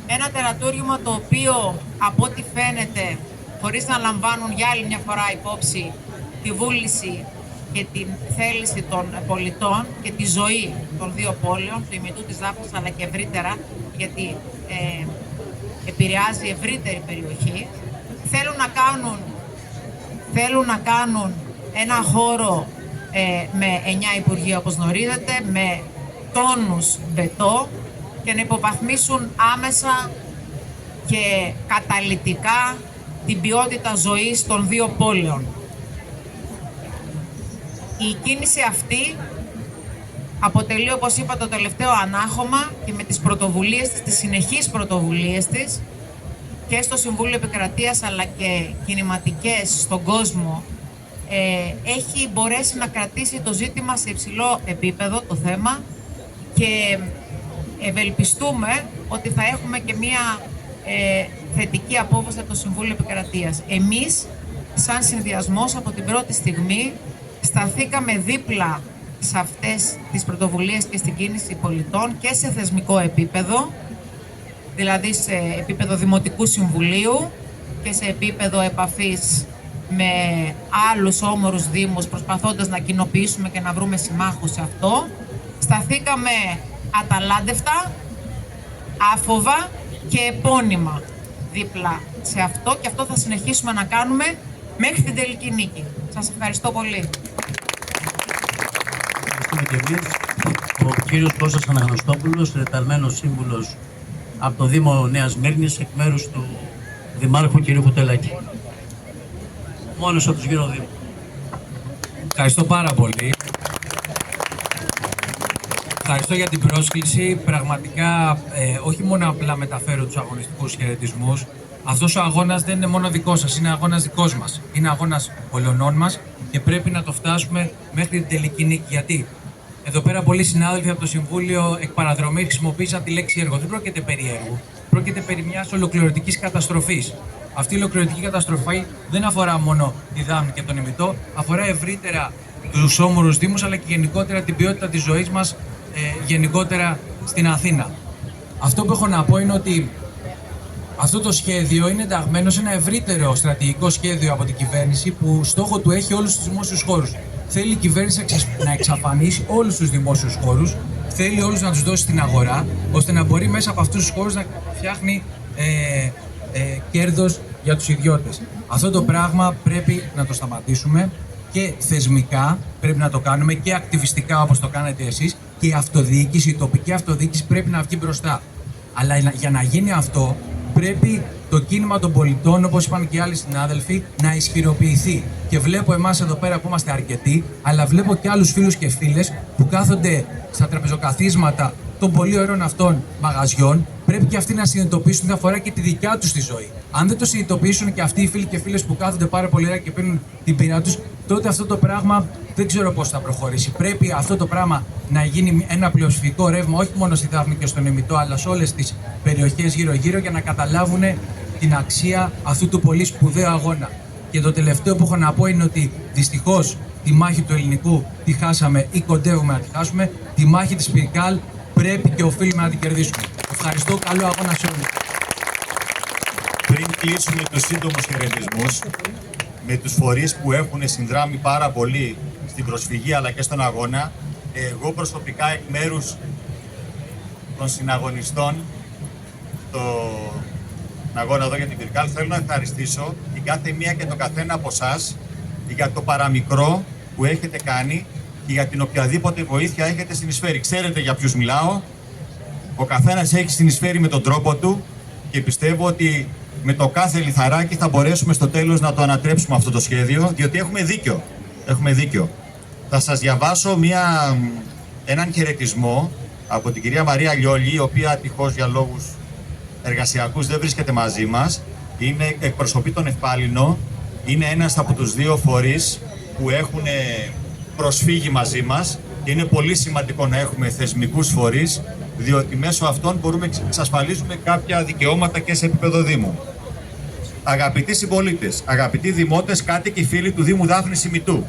Ένα τερατούργημα το οποίο, από ό,τι φαίνεται, χωρίς να λαμβάνουν για άλλη μια φορά υπόψη τη βούληση και την θέληση των πολιτών και τη ζωή των δύο πόλεων, του Ημιτού, της Δάφνης, αλλά και ευρύτερα, γιατί επηρεάζει ευρύτερη περιοχή, θέλουν να κάνουν ένα χώρο με 9 υπουργεία, όπως γνωρίζετε, με τόνους μπετό και να υποβαθμίσουν άμεσα και καταλυτικά την ποιότητα ζωής των δύο πόλεων. Η κίνηση αυτή αποτελεί, όπως είπα, το τελευταίο ανάχωμα και με τις πρωτοβουλίες της, τις συνεχείς πρωτοβουλίες της και στο Συμβούλιο Επικρατείας αλλά και κινηματικές στον κόσμο, έχει μπορέσει να κρατήσει το ζήτημα σε υψηλό επίπεδο, το θέμα, και ευελπιστούμε ότι θα έχουμε και μία θετική απόφαση από το Συμβούλιο Επικρατείας. Εμείς, σαν συνδυασμός, από την πρώτη στιγμή σταθήκαμε δίπλα σε αυτές τις πρωτοβουλίες και στην κίνηση πολιτών και σε θεσμικό επίπεδο, δηλαδή σε επίπεδο Δημοτικού Συμβουλίου και σε επίπεδο επαφής με άλλους όμορους δήμους, προσπαθώντας να κοινοποιήσουμε και να βρούμε συμμάχους σε αυτό. Σταθήκαμε αταλάντευτα, άφοβα και επώνυμα δίπλα σε αυτό και αυτό θα συνεχίσουμε να κάνουμε μέχρι την τελική νίκη. Σας ευχαριστώ πολύ. Ευχαριστούμε και εμείς. Ο κύριος Κώστας Αναγνωστόπουλος, ρεταρμένος σύμβουλος από το Δήμο Νέας Μύρνης, εκ μέρους του Δημάρχου κ. Κουτελάκη. Μόνος από τους γύρω Δήμου. Ευχαριστώ πάρα πολύ. Ευχαριστώ για την πρόσκληση. Πραγματικά, όχι μόνο απλά μεταφέρω τους αγωνιστικούς χαιρετισμούς. Αυτός ο αγώνας δεν είναι μόνο δικός σας, είναι αγώνας δικός μας. Είναι αγώνας ολονών μας και πρέπει να το φτάσουμε μέχρι την τελική νίκη. Γιατί εδώ πέρα πολλοί συνάδελφοι από το Συμβούλιο εκ παραδρομή χρησιμοποίησαν τη λέξη έργο. Δεν πρόκειται περί έργου. Πρόκειται περί μιας ολοκληρωτικής καταστροφής. Αυτή η ολοκληρωτική καταστροφή δεν αφορά μόνο τη Δάφνη και τον Ημιτό, αφορά ευρύτερα τους όμορους δήμους, αλλά και γενικότερα την ποιότητα της ζωής μας, γενικότερα στην Αθήνα. Αυτό που έχω να πω είναι ότι αυτό το σχέδιο είναι ενταγμένο σε ένα ευρύτερο στρατηγικό σχέδιο από την κυβέρνηση που στόχο του έχει όλους τους δημόσιους χώρους. Θέλει η κυβέρνηση να εξαφανίσει όλους τους δημόσιους χώρους, θέλει όλους να τους δώσει στην αγορά, ώστε να μπορεί μέσα από αυτούς τους χώρους να φτιάχνει κέρδος για τους ιδιώτες. Αυτό το πράγμα πρέπει να το σταματήσουμε και θεσμικά πρέπει να το κάνουμε και ακτιβιστικά όπως το κάνετε εσείς, και η αυτοδιοίκηση, η τοπική αυτοδιοίκηση πρέπει να βγει μπροστά. Αλλά για να γίνει αυτό πρέπει το κίνημα των πολιτών, όπως είπαν και οι άλλοι συνάδελφοι, να ισχυροποιηθεί. Και βλέπω εμάς εδώ πέρα που είμαστε αρκετοί, αλλά βλέπω και άλλους φίλους και φίλες που κάθονται στα τραπεζοκαθίσματα των πολύ ωραίων αυτών μαγαζιών. Πρέπει και αυτοί να συνειδητοποιήσουν ότι αφορά και τη δικιά τους τη ζωή. Αν δεν το συνειδητοποιήσουν και αυτοί οι φίλοι και φίλες που κάθονται πάρα πολύ ωραία και πίνουν την πείρα τους, τότε αυτό το πράγμα δεν ξέρω πώς θα προχωρήσει. Πρέπει αυτό το πράγμα να γίνει ένα πλειοψηφικό ρεύμα, όχι μόνο στη Δάφνη και στον Ημιτό, αλλά σε όλες τις περιοχές γύρω-γύρω, για να καταλάβουν την αξία αυτού του πολύ σπουδαίου αγώνα. Και το τελευταίο που έχω να πω είναι ότι δυστυχώς τη μάχη του ελληνικού τη χάσαμε ή κοντεύουμε να τη χάσουμε. Τη μάχη της Πυρκάλ πρέπει και οφείλουμε να την κερδίσουμε. Ευχαριστώ, καλό αγώνα σε όλους. Πριν κλείσουμε τους σύντομους χαιρετισμούς με τους φορείς που έχουν συνδράμει πάρα πολύ στην προσφυγή αλλά και στον αγώνα, εγώ προσωπικά εκ μέρους των συναγωνιστών στον αγώνα εδώ για την Πυρκάλ θέλω να ευχαριστήσω την κάθε μία και τον καθένα από εσάς για το παραμικρό που έχετε κάνει και για την οποιαδήποτε βοήθεια έχετε συνεισφέρει. Ξέρετε για ποιους μιλάω. Ο καθένας έχει συνεισφέρει με τον τρόπο του και πιστεύω ότι με το κάθε λιθαράκι θα μπορέσουμε στο τέλος να το ανατρέψουμε αυτό το σχέδιο, διότι έχουμε δίκιο. Έχουμε δίκιο. Θα σας διαβάσω έναν χαιρετισμό από την κυρία Μαρία Λιόλη, η οποία ατυχώς για λόγους εργασιακούς δεν βρίσκεται μαζί μας. Εκπροσωπεί τον Ευπάλινο. Είναι ένας από τους δύο φορείς που έχουν προσφύγει μαζί μας και είναι πολύ σημαντικό να έχουμε θεσμικούς φορείς διότι μέσω αυτών μπορούμε να εξασφαλίζουμε κάποια δικαιώματα και σε επίπεδο Δήμου. Αγαπητοί συμπολίτες, αγαπητοί δημότες, κάτοικοι φίλοι του Δήμου Δάφνης Ημιτού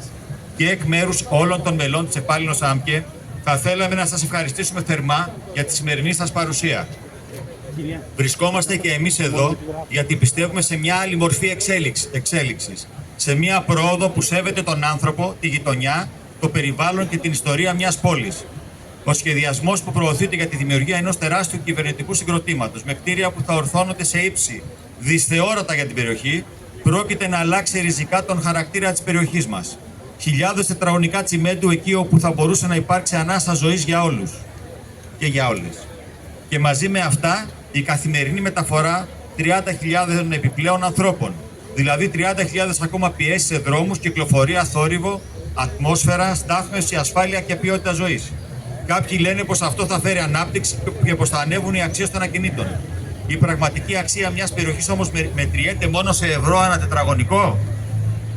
και εκ μέρους όλων των μελών της Επάλληλος ΑΜΚΕ, θα θέλαμε να σας ευχαριστήσουμε θερμά για τη σημερινή σας παρουσία. Βρισκόμαστε και εμείς εδώ γιατί πιστεύουμε σε μια άλλη μορφή εξέλιξης, σε μια πρόοδο που σέβεται τον άνθρωπο, τη γειτονιά, το περιβάλλον και την ιστορία μιας πόλης. Ο σχεδιασμός που προωθείται για τη δημιουργία ενός τεράστιου κυβερνητικού συγκροτήματος με κτίρια που θα ορθώνονται σε ύψη δυσθεώρατα για την περιοχή, πρόκειται να αλλάξει ριζικά τον χαρακτήρα της περιοχής μας. Χιλιάδες τετραγωνικά τσιμέντου εκεί όπου θα μπορούσε να υπάρξει ανάσα ζωής για όλους και για όλες. Και μαζί με αυτά η καθημερινή μεταφορά 30.000 επιπλέον ανθρώπων. Δηλαδή 30.000 ακόμα πιέσεις σε δρόμους, κυκλοφορία, θόρυβο, ατμόσφαιρα, στάθμευση, ασφάλεια και ποιότητα ζωής. Κάποιοι λένε πως αυτό θα φέρει ανάπτυξη και πως θα ανέβουν οι αξίες των ακινήτων. Η πραγματική αξία μιας περιοχής όμως μετριέται μόνο σε ευρώ ανά τετραγωνικό.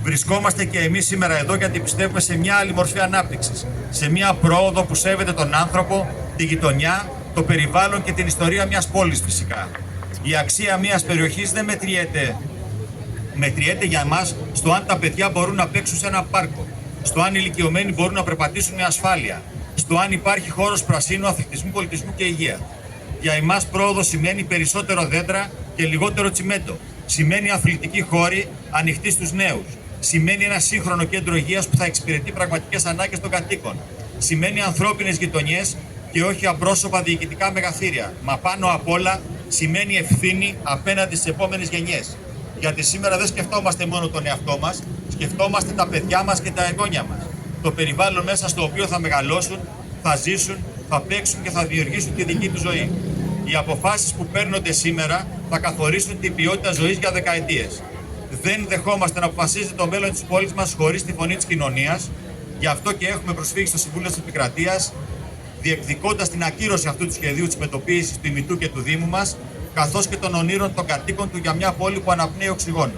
Βρισκόμαστε και εμείς σήμερα εδώ γιατί πιστεύουμε σε μια άλλη μορφή ανάπτυξης. Σε μια πρόοδο που σέβεται τον άνθρωπο, τη γειτονιά, το περιβάλλον και την ιστορία μιας πόλης φυσικά. Η αξία μιας περιοχής δεν μετριέται για μας στο αν τα παιδιά μπορούν να παίξουν σε ένα πάρκο, στο αν οι ηλικιωμένοι μπορούν να περπατήσουν με ασφάλεια, στο αν υπάρχει χώρος πρασίνου, αθλητισμού, πολιτισμού και υγεία. Για εμάς πρόοδο σημαίνει περισσότερο δέντρα και λιγότερο τσιμέντο. Σημαίνει αθλητική χώρη ανοιχτή στους νέους. Σημαίνει ένα σύγχρονο κέντρο υγείας που θα εξυπηρετεί πραγματικές ανάγκες των κατοίκων. Σημαίνει ανθρώπινες γειτονιές και όχι απρόσωπα διοικητικά μεγαθύρια. Μα πάνω απ' όλα σημαίνει ευθύνη απέναντι στις επόμενες γενιές. Γιατί σήμερα δεν σκεφτόμαστε μόνο τον εαυτό μας, σκεφτόμαστε τα παιδιά μας και τα εγγόνια μας. Το περιβάλλον μέσα στο οποίο θα μεγαλώσουν, θα ζήσουν, θα παίξουν και θα δημιουργήσουν τη δική τους ζωή. Οι αποφάσεις που παίρνονται σήμερα θα καθορίσουν την ποιότητα ζωής για δεκαετίες. Δεν δεχόμαστε να αποφασίζει το μέλλον της πόλης μας χωρίς τη φωνή της κοινωνίας. Γι' αυτό και έχουμε προσφύγει στο Συμβούλιο της Επικρατείας, διεκδικώντας την ακύρωση αυτού του σχεδίου της μετοποίησης του ημιτού και του Δήμου μας, καθώς και των ονείρων των κατοίκων του για μια πόλη που αναπνέει οξυγόνο.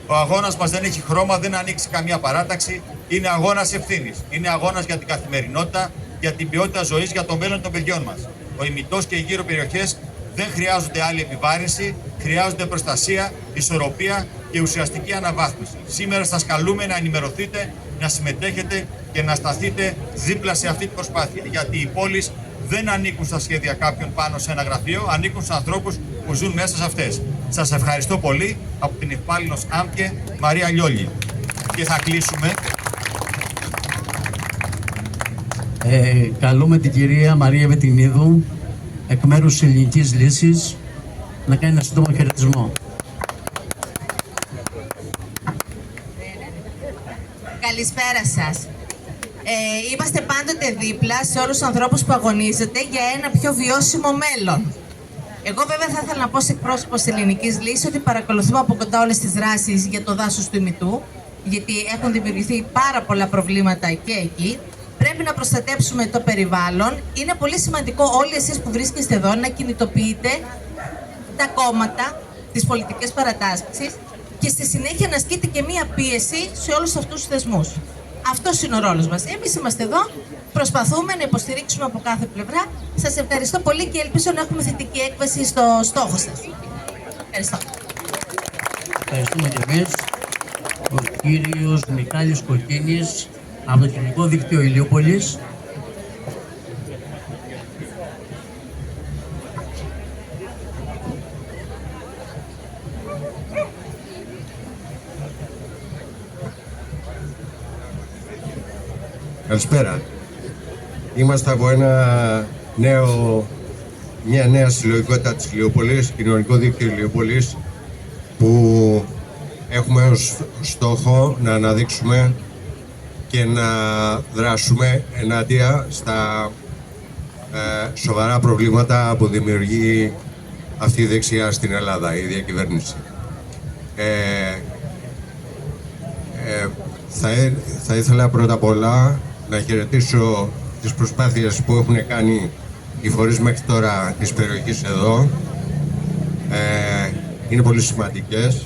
Ο αγώνας μας δεν έχει χρώμα, δεν ανοίξει καμία παράταξη. Είναι αγώνας ευθύνης. Είναι αγώνας για την καθημερινότητα, για την ποιότητα ζωής, για το μέλλον των παιδιών μας. Ο ημιτός και οι γύρω περιοχές δεν χρειάζονται άλλη επιβάρυνση, χρειάζονται προστασία, ισορροπία και ουσιαστική αναβάθμιση. Σήμερα σας καλούμε να ενημερωθείτε, να συμμετέχετε και να σταθείτε δίπλα σε αυτή την προσπάθεια. Γιατί οι πόλεις δεν ανήκουν στα σχέδια κάποιων πάνω σε ένα γραφείο, ανήκουν στους ανθρώπους που ζουν μέσα σε αυτές. Σας ευχαριστώ πολύ από την Επάλληλος ΑΜΚΕ, Μαρία Λιόλη. Και θα κλείσουμε. Καλούμε την κυρία Μαρία Βετινίδου, εκ μέρους της Ελληνικής Λύσης, να κάνει ένα σύντομο χαιρετισμό. Καλησπέρα σας. Είμαστε πάντοτε δίπλα σε όλους τους ανθρώπους που αγωνίζονται για ένα πιο βιώσιμο μέλλον. Εγώ βέβαια θα ήθελα να πω σε εκπρόσωπος της Ελληνικής Λύσης ότι παρακολουθούμε από κοντά όλες τις δράσεις για το δάσος του ημιτού, γιατί έχουν δημιουργηθεί πάρα πολλά προβλήματα και εκεί. Πρέπει να προστατέψουμε το περιβάλλον. Είναι πολύ σημαντικό όλοι εσείς που βρίσκεστε εδώ να κινητοποιείτε τα κόμματα, τις πολιτικές παρατάξεις και στη συνέχεια να ασκείτε και μία πίεση σε όλους αυτούς τους θεσμούς. Αυτός είναι ο ρόλος μας. Εμείς είμαστε εδώ, προσπαθούμε να υποστηρίξουμε από κάθε πλευρά. Σας ευχαριστώ πολύ και ελπίζω να έχουμε θετική έκβαση στο στόχο σας. Ευχαριστώ. Ευχαριστούμε και εμείς. Ο κύριος Μιχάλης Κοκκίνης από το Κοινωνικό Δίκτυο Ηλιούπολης. Καλησπέρα. Είμαστε από μια νέα συλλογικότητα της Ηλιούπολης, Κοινωνικό Δίκτυο Ηλιούπολης, που έχουμε ως στόχο να αναδείξουμε και να δράσουμε ενάντια στα σοβαρά προβλήματα που δημιουργεί αυτή η δεξιά στην Ελλάδα, η διακυβέρνηση. Θα ήθελα πρώτα απ' όλα να χαιρετήσω τις προσπάθειες που έχουν κάνει οι φορείς μέχρι τώρα της περιοχής εδώ. Είναι πολύ σημαντικές,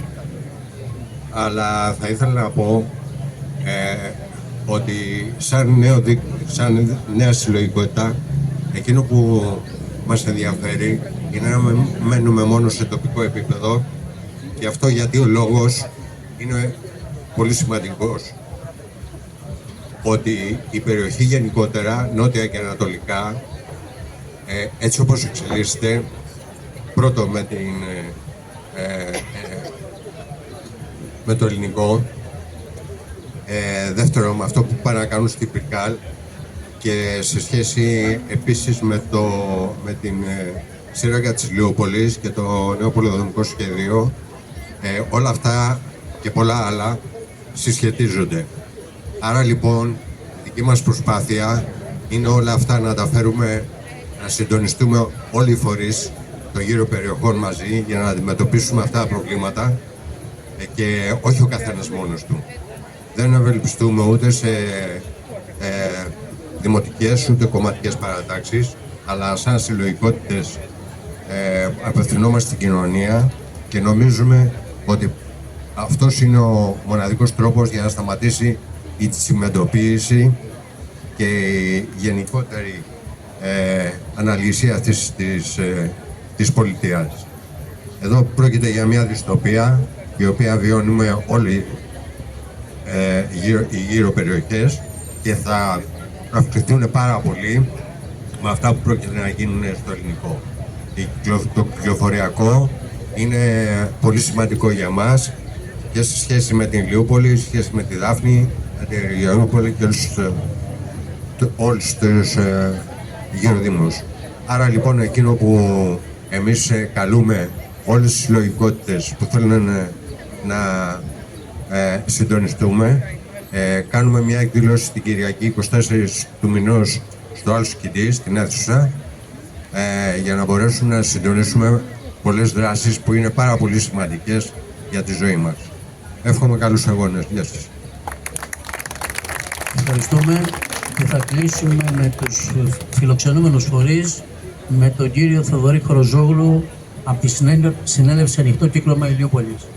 αλλά θα ήθελα να πω ότι σαν νέα συλλογικότητα, εκείνο που μας ενδιαφέρει είναι να μην μένουμε μόνο σε τοπικό επίπεδο, και αυτό γιατί ο λόγος είναι πολύ σημαντικός. Ότι η περιοχή γενικότερα, νότια και ανατολικά, έτσι όπως εξελίσσεται, πρώτο με το ελληνικό, δεύτερο με αυτό που πάνε να κάνουν στην Πυρκάλ, και σε σχέση επίσης με την σύραγγα της Ηλιούπολης και το νέο πολεοδομικό σχέδιο, όλα αυτά και πολλά άλλα συσχετίζονται. Άρα λοιπόν η δική μας προσπάθεια είναι όλα αυτά να τα φέρουμε, να συντονιστούμε όλοι οι φορείς των γύρω περιοχών μαζί για να αντιμετωπίσουμε αυτά τα προβλήματα, και όχι ο καθένας μόνος του. Δεν ευελπιστούμε ούτε σε δημοτικές ούτε κομματικές παρατάξεις, αλλά σαν συλλογικότητες απευθυνόμαστε στην κοινωνία και νομίζουμε ότι αυτός είναι ο μοναδικός τρόπος για να σταματήσει η τσιμεντοποίηση και η γενικότερη αναλυσία αυτής της πολιτείας. Εδώ πρόκειται για μια δυστοπία η οποία βιώνουμε όλοι οι γύρω περιοχές, και θα αυξηθούν πάρα πολύ με αυτά που πρόκειται να γίνουν στο ελληνικό. Το κυκλοφοριακό είναι πολύ σημαντικό για μας και σε σχέση με την Ηλιούπολη, σε σχέση με τη Δάφνη, με την Αγιονούπολη και όλους τους γύρω δήμους. Άρα λοιπόν εκείνο που εμείς καλούμε όλες τις συλλογικότητες που θέλουν να συντονιστούμε, κάνουμε μια εκδήλωση την Κυριακή 24 του μηνός στο Άλλο Σκητή, στην αίθουσα, για να μπορέσουμε να συντονίσουμε πολλές δράσεις που είναι πάρα πολύ σημαντικές για τη ζωή μας. Εύχομαι καλούς αγώνες. Γεια σας. Ευχαριστούμε και θα κλείσουμε με τους φιλοξενούμενους φορείς, με τον κύριο Θοδωρή Χοροζόγλου από τη Συνέλευση Ανοιχτό Κύκλωμα Ηλιούπολης.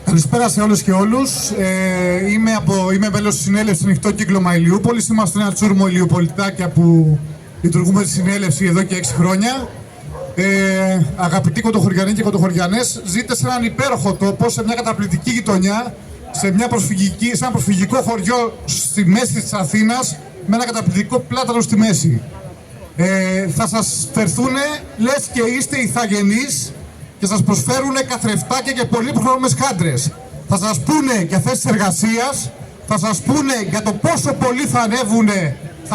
Καλησπέρα σε όλες και όλους. Είμαι μέλος της Συνέλευσης Ανοιχτό Κύκλωμα Ηλιούπολης. Είμαστε ένα τσούρμο ηλιοπολιτάκια που λειτουργούμε στη συνέλευση εδώ και 6 χρόνια. Αγαπητοί κοντοχωριανοί και κοντοχωριανές, ζείτε σε έναν υπέροχο τόπο, σε μια καταπληκτική γειτονιά, σε ένα προσφυγικό χωριό στη μέση της Αθήνας, με ένα καταπληκτικό πλάτανο στη μέση. Θα σας φερθούνε λες και είστε ηθαγενείς και σας προσφέρουν καθρεφτάκια και πολύ προχωρούμες χάντρες. Θα σας πούνε για θέσεις εργασίας, θα σας πούνε για το πόσο πολύ θα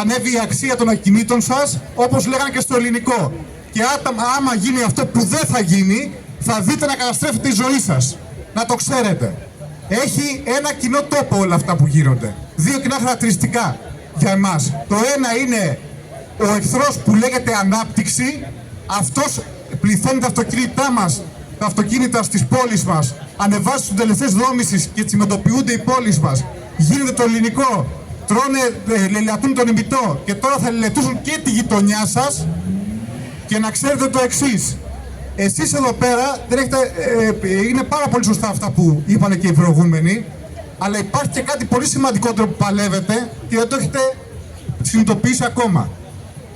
ανέβει η αξία των ακινήτων σας, όπως λέγανε και στο ελληνικό. Και άμα γίνει αυτό που δεν θα γίνει, θα δείτε να καταστρέφετε η ζωή σας. Να το ξέρετε. Έχει ένα κοινό τόπο όλα αυτά που γίνονται. 2 κοινά χαρακτηριστικά για εμάς. Το ένα είναι ο εχθρός που λέγεται ανάπτυξη. Αυτός πληθώνει τα αυτοκίνητά μας, τα αυτοκίνητα στις πόλεις μας, ανεβάζει τους συντελεστές δρόμησης και τσιμεντοποιούνται οι πόλεις μας. Γίνεται το ελληνικό, λελατούν τον ημιτό και τώρα θα λελετούσουν και τη γειτονιά σας. Και να ξέρετε το εξής. Εσείς εδώ πέρα είναι πάρα πολύ σωστά αυτά που είπαν και οι προηγούμενοι, αλλά υπάρχει και κάτι πολύ σημαντικότερο που παλεύετε και δεν το έχετε συνειδητοποιήσει ακόμα.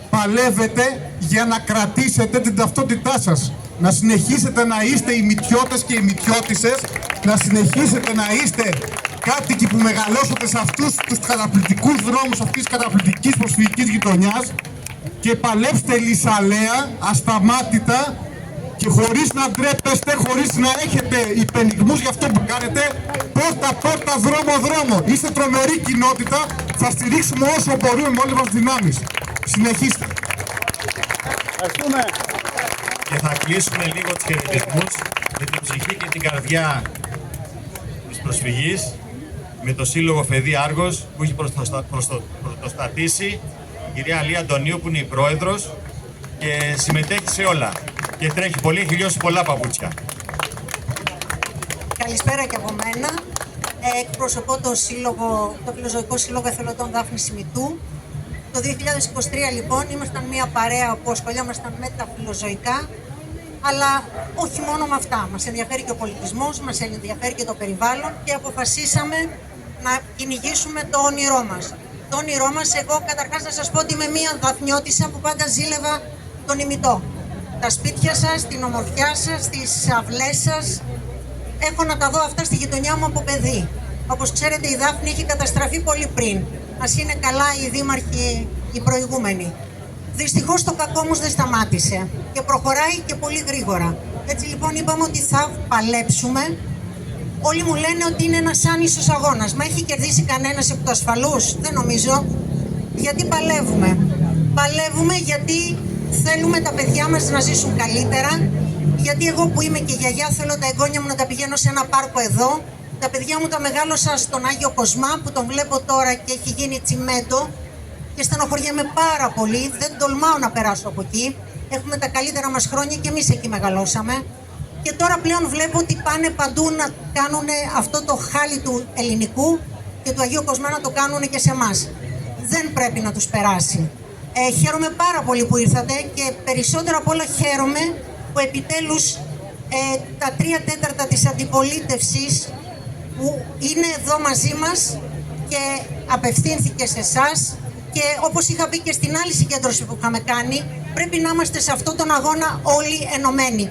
Παλεύετε για να κρατήσετε την ταυτότητά σας. Να συνεχίσετε να είστε οι μητιώτες και οι μητιώτισσες, να συνεχίσετε να είστε κάτοικοι που μεγαλώσατε σε αυτούς τους καταπληκτικούς δρόμους αυτής της καταπληκτικής προσφυγικής γειτονιάς, και παλέψτε λυσαλέα, ασταμάτητα και χωρίς να ντρέπεστε, χωρίς να έχετε υπενιγμούς για αυτό που κάνετε, πόρτα, δρόμο. Είστε τρομερή κοινότητα, θα στηρίξουμε όσο μπορούμε με όλες μας δυνάμεις. Συνεχίστε. Ευχαριστούμε. Και θα κλείσουμε λίγο τους χαιρετισμούς με την ψυχή και την καρδιά της προσφυγής, με το Σύλλογο Φεδί Άργος που έχει πρωτοστατήσει η κυρία Αλία Αντωνίου, που είναι η πρόεδρος και συμμετέχει σε όλα και τρέχει πολύ, έχει λιώσει πολλά παπούτσια. Καλησπέρα και από μένα. Εκπροσωπώ το Φιλοζωικό Σύλλογο Εθελοντών Δάφνης Σιμητού. Το 2023 λοιπόν ήμασταν μια παρέα που ασχολιόμασταν με τα φιλοζωικά, αλλά όχι μόνο με αυτά. Μας ενδιαφέρει και ο πολιτισμός, μας ενδιαφέρει και το περιβάλλον και αποφασίσαμε να κυνηγήσουμε το όνειρό μας. Το όνειρό μας, εγώ καταρχάς να σας πω ότι είμαι μία δαφνιώτισσα που πάντα ζήλευα τον ημιτό. Τα σπίτια σας, την ομορφιά σας, τις αυλές σας, έχω να τα δω αυτά στη γειτονιά μου από παιδί. Όπως ξέρετε, η Δάφνη έχει καταστραφεί πολύ πριν. Ας είναι καλά οι δήμαρχοι οι προηγούμενοι. Δυστυχώς το κακό όμως δεν σταμάτησε και προχωράει και πολύ γρήγορα. Έτσι λοιπόν είπαμε ότι θα παλέψουμε. Όλοι μου λένε ότι είναι ένας άνισος αγώνας. Μα έχει κερδίσει κανένας εκ του ασφαλούς? Δεν νομίζω. Γιατί παλεύουμε? Παλεύουμε γιατί θέλουμε τα παιδιά μας να ζήσουν καλύτερα. Γιατί εγώ που είμαι και γιαγιά θέλω τα εγγόνια μου να τα πηγαίνω σε ένα πάρκο εδώ. Τα παιδιά μου τα μεγάλωσα στον Άγιο Κοσμά που τον βλέπω τώρα και έχει γίνει τσιμέντο. Και στενοχωριέμαι πάρα πολύ. Δεν τολμάω να περάσω από εκεί. Έχουμε τα καλύτερα μας χρόνια και εμείς εκεί μεγαλώσαμε. Και τώρα πλέον βλέπω ότι πάνε παντού να κάνουν αυτό το χάλι του ελληνικού και του Αγίου Κοσμά να το κάνουν και σε εμάς. Δεν πρέπει να τους περάσει. Χαίρομαι πάρα πολύ που ήρθατε και περισσότερο απ' όλα χαίρομαι που επιτέλους τα 3/4 της αντιπολίτευσης που είναι εδώ μαζί μας και απευθύνθηκε σε εσάς και όπως είχα πει και στην άλλη συγκέντρωση που είχαμε κάνει, πρέπει να είμαστε σε αυτόν τον αγώνα όλοι ενωμένοι.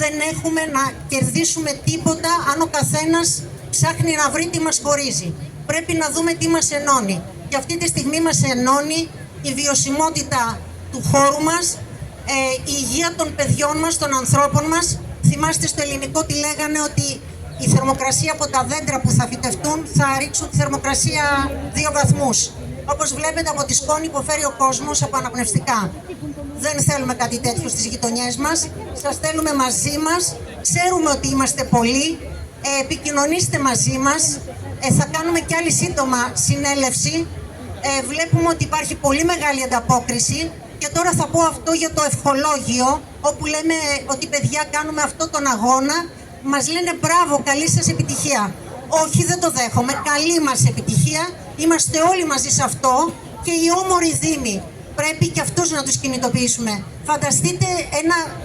Δεν έχουμε να κερδίσουμε τίποτα αν ο καθένας ψάχνει να βρει τι μας χωρίζει. Πρέπει να δούμε τι μας ενώνει. Και αυτή τη στιγμή μας ενώνει η βιωσιμότητα του χώρου μας, η υγεία των παιδιών μας, των ανθρώπων μας. Θυμάστε στο ελληνικό τι λέγανε, ότι η θερμοκρασία από τα δέντρα που θα φυτευτούν θα ρίξουν τη θερμοκρασία 2 βαθμούς. Όπως βλέπετε από τη σκόνη υποφέρει ο κόσμος από αναπνευστικά. Δεν θέλουμε κάτι τέτοιο στις γειτονιές μας. Σας θέλουμε μαζί μας. Ξέρουμε ότι είμαστε πολλοί. Επικοινωνήστε μαζί μας. Θα κάνουμε κι άλλη σύντομα συνέλευση. Βλέπουμε ότι υπάρχει πολύ μεγάλη ανταπόκριση. Και τώρα θα πω αυτό για το ευχολόγιο, όπου λέμε ότι παιδιά κάνουμε αυτό τον αγώνα. Μας λένε μπράβο, καλή σας επιτυχία. Όχι, δεν το δέχομαι. Καλή μας επιτυχία. Είμαστε όλοι μαζί σε αυτό και οι όμοροι δήμοι. Πρέπει και αυτούς να τους κινητοποιήσουμε. Φανταστείτε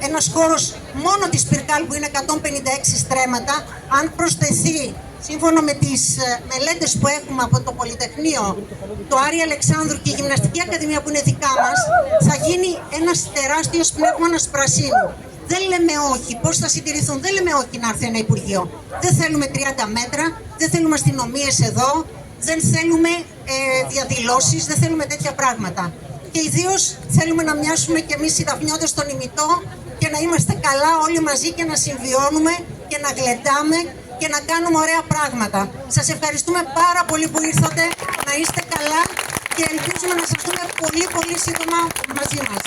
ένας χώρος μόνο της Πυρκάλ που είναι 156 στρέμματα, αν προσθεθεί σύμφωνα με τις μελέτες που έχουμε από το Πολυτεχνείο, το Άρη Αλεξάνδρου και η Γυμναστική Ακαδημία που είναι δικά μας, θα γίνει ένας τεράστιος πνεύμονας πρασίνου. Δεν λέμε όχι. Πώς θα συντηρηθούν? Δεν λέμε όχι να έρθει ένα Υπουργείο. Δεν θέλουμε 30 μέτρα, δεν θέλουμε αστυνομίες εδώ, δεν θέλουμε διαδηλώσεις, δεν θέλουμε τέτοια πράγματα. Και ιδίως θέλουμε να μοιάσουμε κι εμείς οι δαφνιώτες στον ημιτό και να είμαστε καλά όλοι μαζί και να συμβιώνουμε και να γλεντάμε και να κάνουμε ωραία πράγματα. Σας ευχαριστούμε πάρα πολύ που ήρθατε, να είστε καλά και ελπίζουμε να σας δούμε πολύ πολύ σύντομα μαζί μας.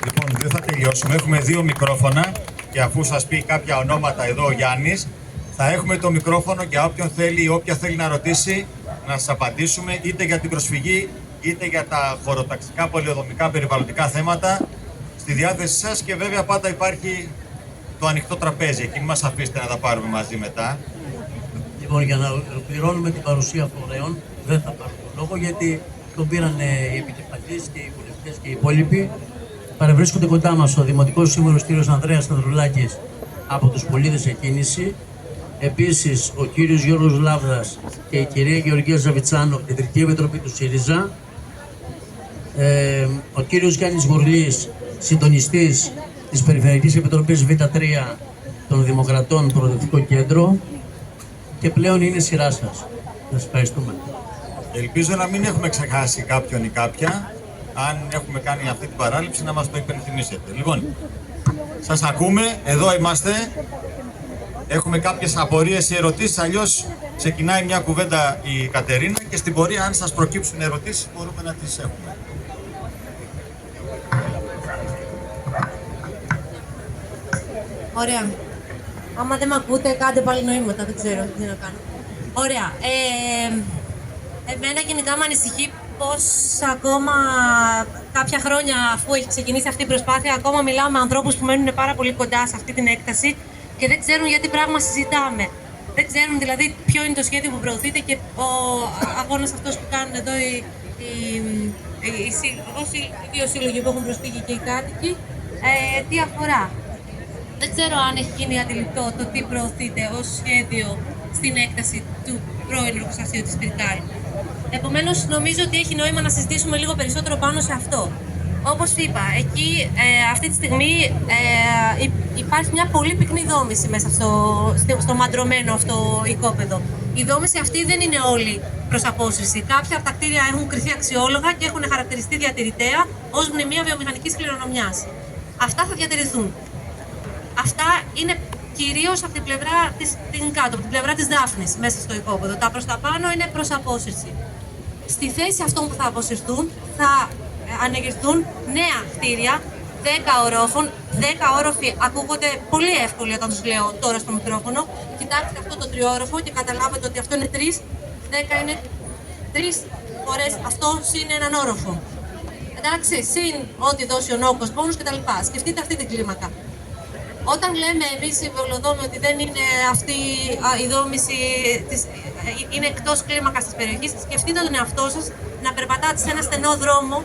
Λοιπόν, δεν θα τελειώσουμε. Έχουμε 2 μικρόφωνα και αφού σας πει κάποια ονόματα εδώ ο Γιάννης, θα έχουμε το μικρόφωνο για όποιον θέλει ή όποια θέλει να ρωτήσει, να σας απαντήσουμε είτε για την προσφυγή, είτε για τα χωροταξικά, πολεοδομικά, περιβαλλοντικά θέματα. Στη διάθεσή σας και βέβαια πάντα υπάρχει το ανοιχτό τραπέζι. Εκεί μην μας αφήσετε να τα πάρουμε μαζί μετά. Λοιπόν, για να ολοκληρώνουμε την παρουσία φορέων, δεν θα πάρω τον λόγο γιατί τον πήραν οι επικεφαλείς και οι βουλευτές και οι υπόλοιποι. Παρευρίσκονται κοντά μας ο Δημοτικός Σύμβουλος κ. Ανδρέας Σταυρουλάκης από τους Πολίτες σε Κίνηση. Επίσης, ο κύριος Γιώργος Λάβδας και η κυρία Γεωργία Ζαβιτσάνο, Κεντρική Επιτροπή του ΣΥΡΙΖΑ. Ο κύριος Γιάννης Γουρλής, συντονιστής της Περιφερειακής Επιτροπής Β3 των Δημοκρατών Προοδευτικό Κέντρο. Και πλέον είναι η σειρά σας. Σας ευχαριστούμε. Ελπίζω να μην έχουμε ξεχάσει κάποιον ή κάποια. Αν έχουμε κάνει αυτή την παράληψη, να μας το υπενθυμίσετε. Λοιπόν, σας ακούμε, εδώ είμαστε. Έχουμε κάποιες απορίες ή ερωτήσεις, αλλιώς ξεκινάει μια κουβέντα η Κατερίνα και στην πορεία, αν σας προκύψουν ερωτήσεις, μπορούμε να τις έχουμε. Ωραία. Άμα δεν με ακούτε, κάντε πάλι νοήματα, δεν ξέρω τι να κάνω. Ωραία. Εμένα γενικά με ανησυχεί πως ακόμα κάποια χρόνια αφού έχει ξεκινήσει αυτή η προσπάθεια, ακόμα μιλάω με ανθρώπους που μένουν πάρα πολύ κοντά σε αυτή την έκταση και δεν ξέρουν για τι πράγμα συζητάμε. Δεν ξέρουν δηλαδή ποιο είναι το σχέδιο που προωθείται και ο αγώνας αυτός που κάνουν εδώ οι 2 σύλλογοι που έχουν προσφύγει και οι κάτοικοι, τι αφορά. Δεν ξέρω αν έχει γίνει αντιληπτό το τι προωθείται ως σχέδιο στην έκταση του πρώην εργοστασίου της Πυρκάλ. Επομένως, νομίζω ότι έχει νόημα να συζητήσουμε λίγο περισσότερο πάνω σε αυτό. Όπως είπα, εκεί αυτή τη στιγμή υπάρχει μια πολύ πυκνή δόμηση μέσα στο μαντρωμένο αυτό οικόπεδο. Η δόμηση αυτή δεν είναι όλη προς απόσυρση. Κάποια από τα κτίρια έχουν κριθεί αξιόλογα και έχουν χαρακτηριστεί διατηρητέα ως μνημεία βιομηχανικής κληρονομιάς. Αυτά θα διατηρηθούν. Αυτά είναι κυρίως από την πλευρά από την πλευρά της Δάφνης μέσα στο οικόπεδο. Τα προς τα πάνω είναι προς απόσυρση. Στη θέση αυτών που θα αποσυρθούν θα ανεγερθούν νέα κτίρια 10 ορόφων. 10 όροφοι ακούγονται πολύ εύκολοι όταν τους λέω τώρα στο μικρόφωνο. Κοιτάξτε αυτό το τριόροφο και καταλάβετε ότι αυτό είναι 3. 10 είναι 3 φορές αυτό συν έναν όροφο. Εντάξει, συν ό,τι δώσει ο νόκος, πόνους κτλ. Σκεφτείτε αυτή την κλίμακα. Όταν λέμε εμείς οι βολοδόμοι ότι δεν είναι αυτή η δόμηση, είναι εκτός κλίμακας της περιοχής, σκεφτείτε τον εαυτό σας να περπατάτε σε ένα στενό δρόμο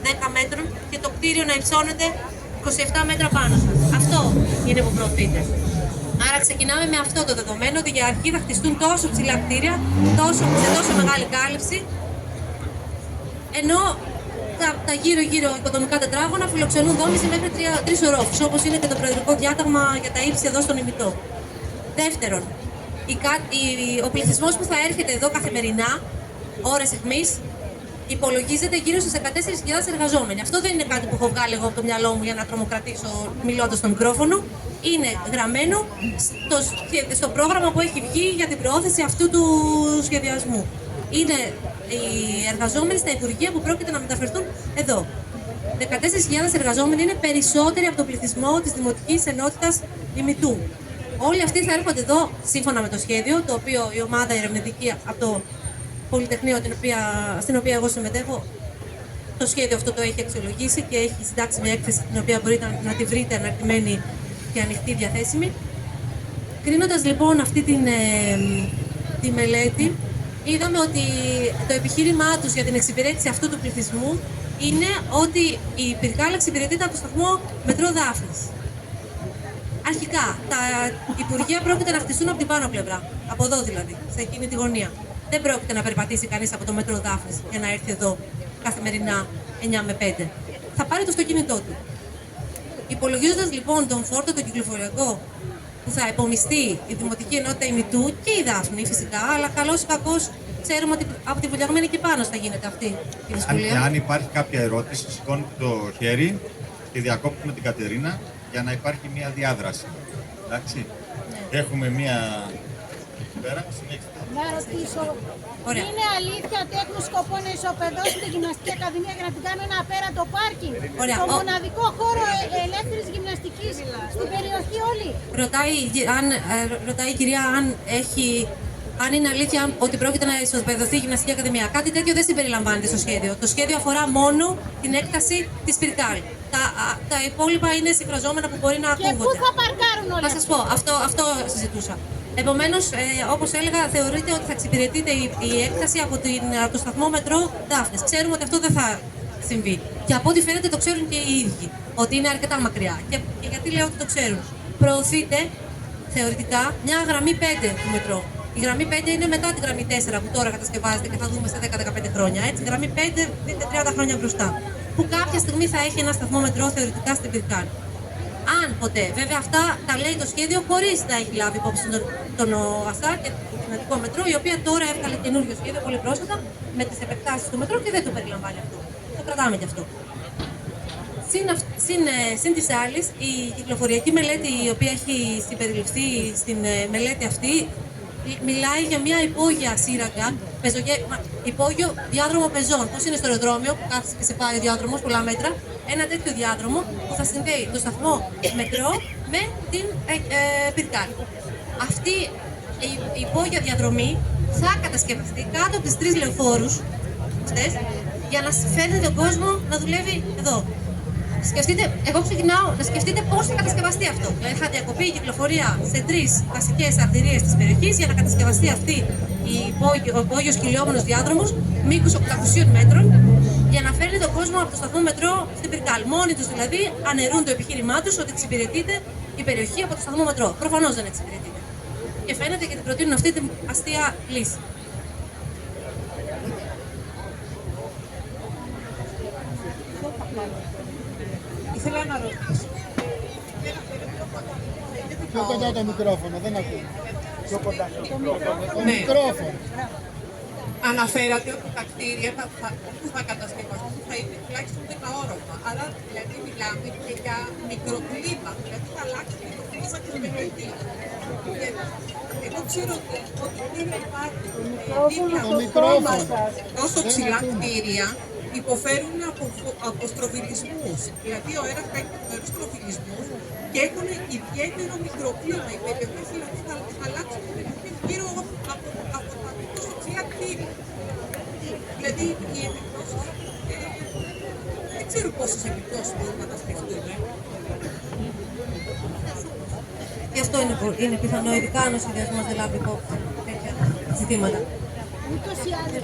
10 μέτρων και το κτίριο να υψώνεται 27 μέτρα πάνω σας. Αυτό είναι που προωθείτε. Άρα ξεκινάμε με αυτό το δεδομένο ότι για αρχή θα χτιστούν τόσο ψηλά κτίρια, σε τόσο μεγάλη κάλυψη, ενώ τα γύρω-γύρω οικοδομικά τετράγωνα φιλοξενούν δόμηση μέχρι 3 ορόφους, όπως είναι και το προεδρικό διάταγμα για τα ύψη εδώ στον ημιτό. Δεύτερον, ο πληθυσμός που θα έρχεται εδώ καθημερινά, ώρες αιχμής, υπολογίζεται γύρω στους 14.000 εργαζόμενοι. Αυτό δεν είναι κάτι που έχω βγάλει εγώ από το μυαλό μου για να τρομοκρατήσω μιλώντας στο μικρόφωνο. Είναι γραμμένο στο πρόγραμμα που έχει βγει για την προώθηση αυτού του σχεδιασμού. Είναι οι εργαζόμενοι στα υπουργεία που πρόκειται να μεταφερθούν εδώ. 14.000 εργαζόμενοι είναι περισσότεροι από τον πληθυσμό της Δημοτικής Ενότητας Ημιτού. Όλοι αυτοί θα έρχονται εδώ σύμφωνα με το σχέδιο, το οποίο η ομάδα ερευνητική από το Πολυτεχνείο στην οποία εγώ συμμετέχω, το σχέδιο αυτό το έχει αξιολογήσει και έχει συντάξει μια έκθεση την οποία μπορείτε να τη βρείτε αναρτημένη και ανοιχτή διαθέσιμη. Κρίνοντας λοιπόν αυτή τη μελέτη, είδαμε ότι το επιχείρημά τους για την εξυπηρέτηση αυτού του πληθυσμού είναι ότι η Πυρκάλ εξυπηρετείται από το σταθμό μετρό Δάφνης. Αρχικά, τα υπουργεία πρόκειται να χτιστούν από την πάνω πλευρά, από εδώ δηλαδή, σε εκείνη τη γωνία. Δεν πρόκειται να περπατήσει κανείς από το μέτρο Δάφνης για να έρθει εδώ καθημερινά 9 με 5. Θα πάρει το αυτοκίνητό του. Υπολογίζοντας λοιπόν τον φόρτο, τον κυκλοφοριακό που θα επομιστεί η Δημοτική Ενότητα Ημιτού και η Δάφνη φυσικά, αλλά καλώς ή κακώς ξέρουμε ότι από τη Βουλιαγμένη και πάνω θα γίνεται αυτή η δυσκολία. Αν υπάρχει κάποια ερώτηση, σηκώνετε το χέρι και διακόπτουμε την Κατερίνα για να υπάρχει μια διάδραση. Εντάξει. Ναι. Έχουμε μια... Πέρα, να ρωτήσω, Ωραία. Είναι αλήθεια ότι έχουν σκοπό να ισοπεδώσουν τη Γυμναστική Ακαδημία για να την κάνουν ένα απέραντο πάρκινγκ? Το μοναδικό χώρο ελεύθερης γυμναστικής στην περιοχή όλη. Ρωτάει η κυρία αν είναι αλήθεια ότι πρόκειται να ισοπεδωθεί η Γυμναστική Ακαδημία. Κάτι τέτοιο δεν συμπεριλαμβάνεται στο σχέδιο. Το σχέδιο αφορά μόνο την έκταση της Πυρκάλ. Τα υπόλοιπα είναι συμφραζόμενα που μπορεί να ακούγονται. Και πού θα παρκάρουν όλα? Θα σας πω, αυτό συζητούσα. Επομένως, όπως έλεγα, θεωρείται ότι θα εξυπηρετείται η έκταση από το σταθμό μετρό Δάφνης. Ξέρουμε ότι αυτό δεν θα συμβεί. Και από ό,τι φαίνεται το ξέρουν και οι ίδιοι, ότι είναι αρκετά μακριά. Και γιατί λέω ότι το ξέρουν? Προωθείται θεωρητικά μια γραμμή 5 του μετρό. Η γραμμή 5 είναι μετά τη γραμμή 4 που τώρα κατασκευάζεται και θα δούμε σε 10-15 χρόνια. Έτσι, η γραμμή 5 είναι 30 χρόνια μπροστά. Που κάποια στιγμή θα έχει ένα σταθμό μετρό θεωρητικά στην Πυρκάλ. Αν ποτέ. Βέβαια, αυτά τα λέει το σχέδιο χωρίς να έχει λάβει υπόψη τον ΟΑΣΑ και το κοινωνικό μετρό, η οποία τώρα έβγαλε καινούριο σχέδιο πολύ πρόσφατα με τις επεκτάσεις του μετρό και δεν το περιλαμβάνει αυτό. Το κρατάμε κι αυτό. Συν της άλλης, η κυκλοφοριακή μελέτη η οποία έχει συμπεριληφθεί στην μελέτη αυτή μιλάει για μια υπόγεια σύραγγα, υπόγειο διάδρομο πεζών. Πώς είναι στο αεροδρόμιο που κάθεσαι και σε πάει ο διάδρομος, πολλά μέτρα. Ένα τέτοιο διάδρομο που θα συνδέει το σταθμό μετρό με την Πυρκάλ. Αυτή η υπόγεια διαδρομή θα κατασκευαστεί κάτω από τις 3 λεωφόρους για να φέρνει τον κόσμο να δουλεύει εδώ. Εγώ ξεκινάω να σκεφτείτε πώς θα κατασκευαστεί αυτό. Δηλαδή θα διακοπεί η κυκλοφορία σε 3 βασικές αρτηρίες της περιοχής για να κατασκευαστεί αυτή ο υπόγειος κυλιόμενος διάδρομος μήκους 800 μέτρων για να φέρνει τον κόσμο από το σταθμό μετρό στην Πυρκάλ. Μόνοι τους δηλαδή αναιρούν το επιχείρημά τους ότι εξυπηρετείται η περιοχή από το σταθμό μετρό. Προφανώς δεν εξυπηρετείται. και φαίνεται γιατί προτείνουν αυτή την αστεία λύση. Ήθελα να ρωτήσω. Πιο κοντά το μικρόφωνο, δεν ακούω. Πιο κοντά το Ναι. μικρόφωνο. Αναφέρατε ότι τα κτίρια που θα κατασκευαστούν θα είναι τουλάχιστον 10 όροφα. Άρα δηλαδή μιλάμε και για μικροκλίμα, δηλαδή θα αλλάξει το κλίμα της περιοχής. Εγώ ξέρω ότι κτίρια υπάρχουν τόσο ψηλά κτίρια υποφέρουν από στροβιλισμούς. Δηλαδή ο αέρας κάνει φοβερούς στροβιλισμούς και έχουν ιδιαίτερο μικροκλίμα. Οι περιοχές δηλαδή θα αλλάξουν την περιοχή γύρω από τα τόσο ψηλά κτίρια. Δηλαδή οι επιπτώσεις, δεν ξέρω πόσες επιπτώσεις μπορούμε να τα σκεφτούμε. Γι' αυτό είναι πιθανό, ειδικά αν ο συνδυασμός δεν λάβει υπόψη τέτοια ζητήματα. Ούτως ή άλλως.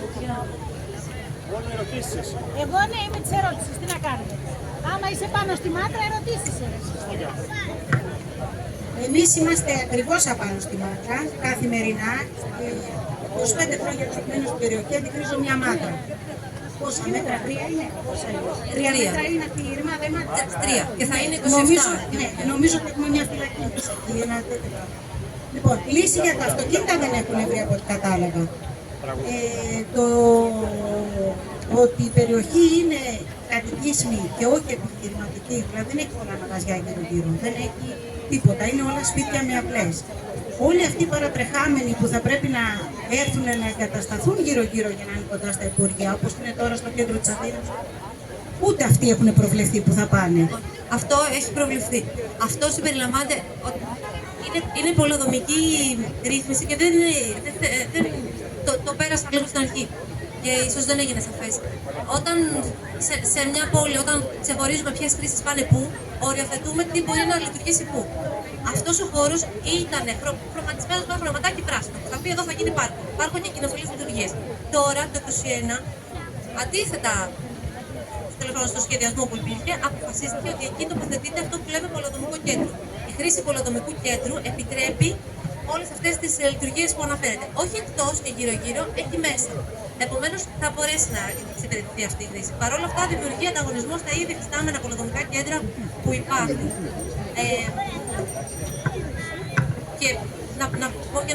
Εγώ ναι, είμαι της ερώτησης. Τι να κάνουμε. Άμα είσαι πάνω στη Μάτρα, ερωτήσεις Εμείς είμαστε ακριβώς απάνω στη Μάτρα, καθημερινά. 25 χρόνια που μένω στην περιοχή, αντικρίζω μια Μάτρα. Πόσα μέτρα, 3 είναι, πόσα είναι. 3 μέτρα είναι αυτή η ρημάδα, Μάτρα. 3 και θα είναι 27. Νομίζω ότι έχουμε μια φυλακή μέσα εκεί, ένα τέτοιο. Λοιπόν, λύση για τα αυτοκίνητα δεν έχουν βρει από ό,τι κατάλαβα. Ότι η περιοχή είναι κατοικήσιμη και όχι επιχειρηματική, δηλαδή δεν έχει πολλά μαγαζιά γύρω-γύρω, δεν έχει τίποτα, είναι όλα σπίτια με απλές. Όλοι αυτοί οι παρατρεχάμενοι που θα πρέπει να έρθουν να εγκατασταθούν γύρω-γύρω για να είναι κοντά στα υπουργεία, όπως είναι τώρα στο κέντρο της Αθήνας, ούτε αυτοί έχουν προβλεφθεί που θα πάνε. Αυτό έχει προβλεφθεί. Αυτό συμπεριλαμβάνεται. Είναι πολλοδομική ρύθμιση και το πέρασα λίγο στην αρχή. Και ίσως δεν έγινε σαφές. Όταν σε μια πόλη, όταν ξεχωρίζουμε ποιες χρήσεις πάνε πού, οριοθετούμε τι μπορεί να λειτουργήσει πού. Αυτός ο χώρος ήταν χρωματισμένος με ένα χρωματάκι πράσινο. Θα πει εδώ θα γίνει πάρκο. Πάρκο και κοινοφιλείς λειτουργίες. Τώρα, το 2021, αντίθετα στο σχεδιασμό που υπήρχε, αποφασίστηκε ότι εκεί τοποθετείται αυτό που λέμε πολεοδομικό κέντρο. Η χρήση πολεοδομικού κέντρου επιτρέπει όλες αυτές τις λειτουργίες που αναφέρεται. Όχι εκτός και γύρω-γύρω, εκεί μέσα. Επομένως, θα μπορέσει να εξυπηρετηθεί αυτή η χρήση. Παρ' όλα αυτά, δημιουργεί ανταγωνισμό στα ήδη φυστάμενα πολεοδομικά κέντρα που υπάρχουν. Και να πω και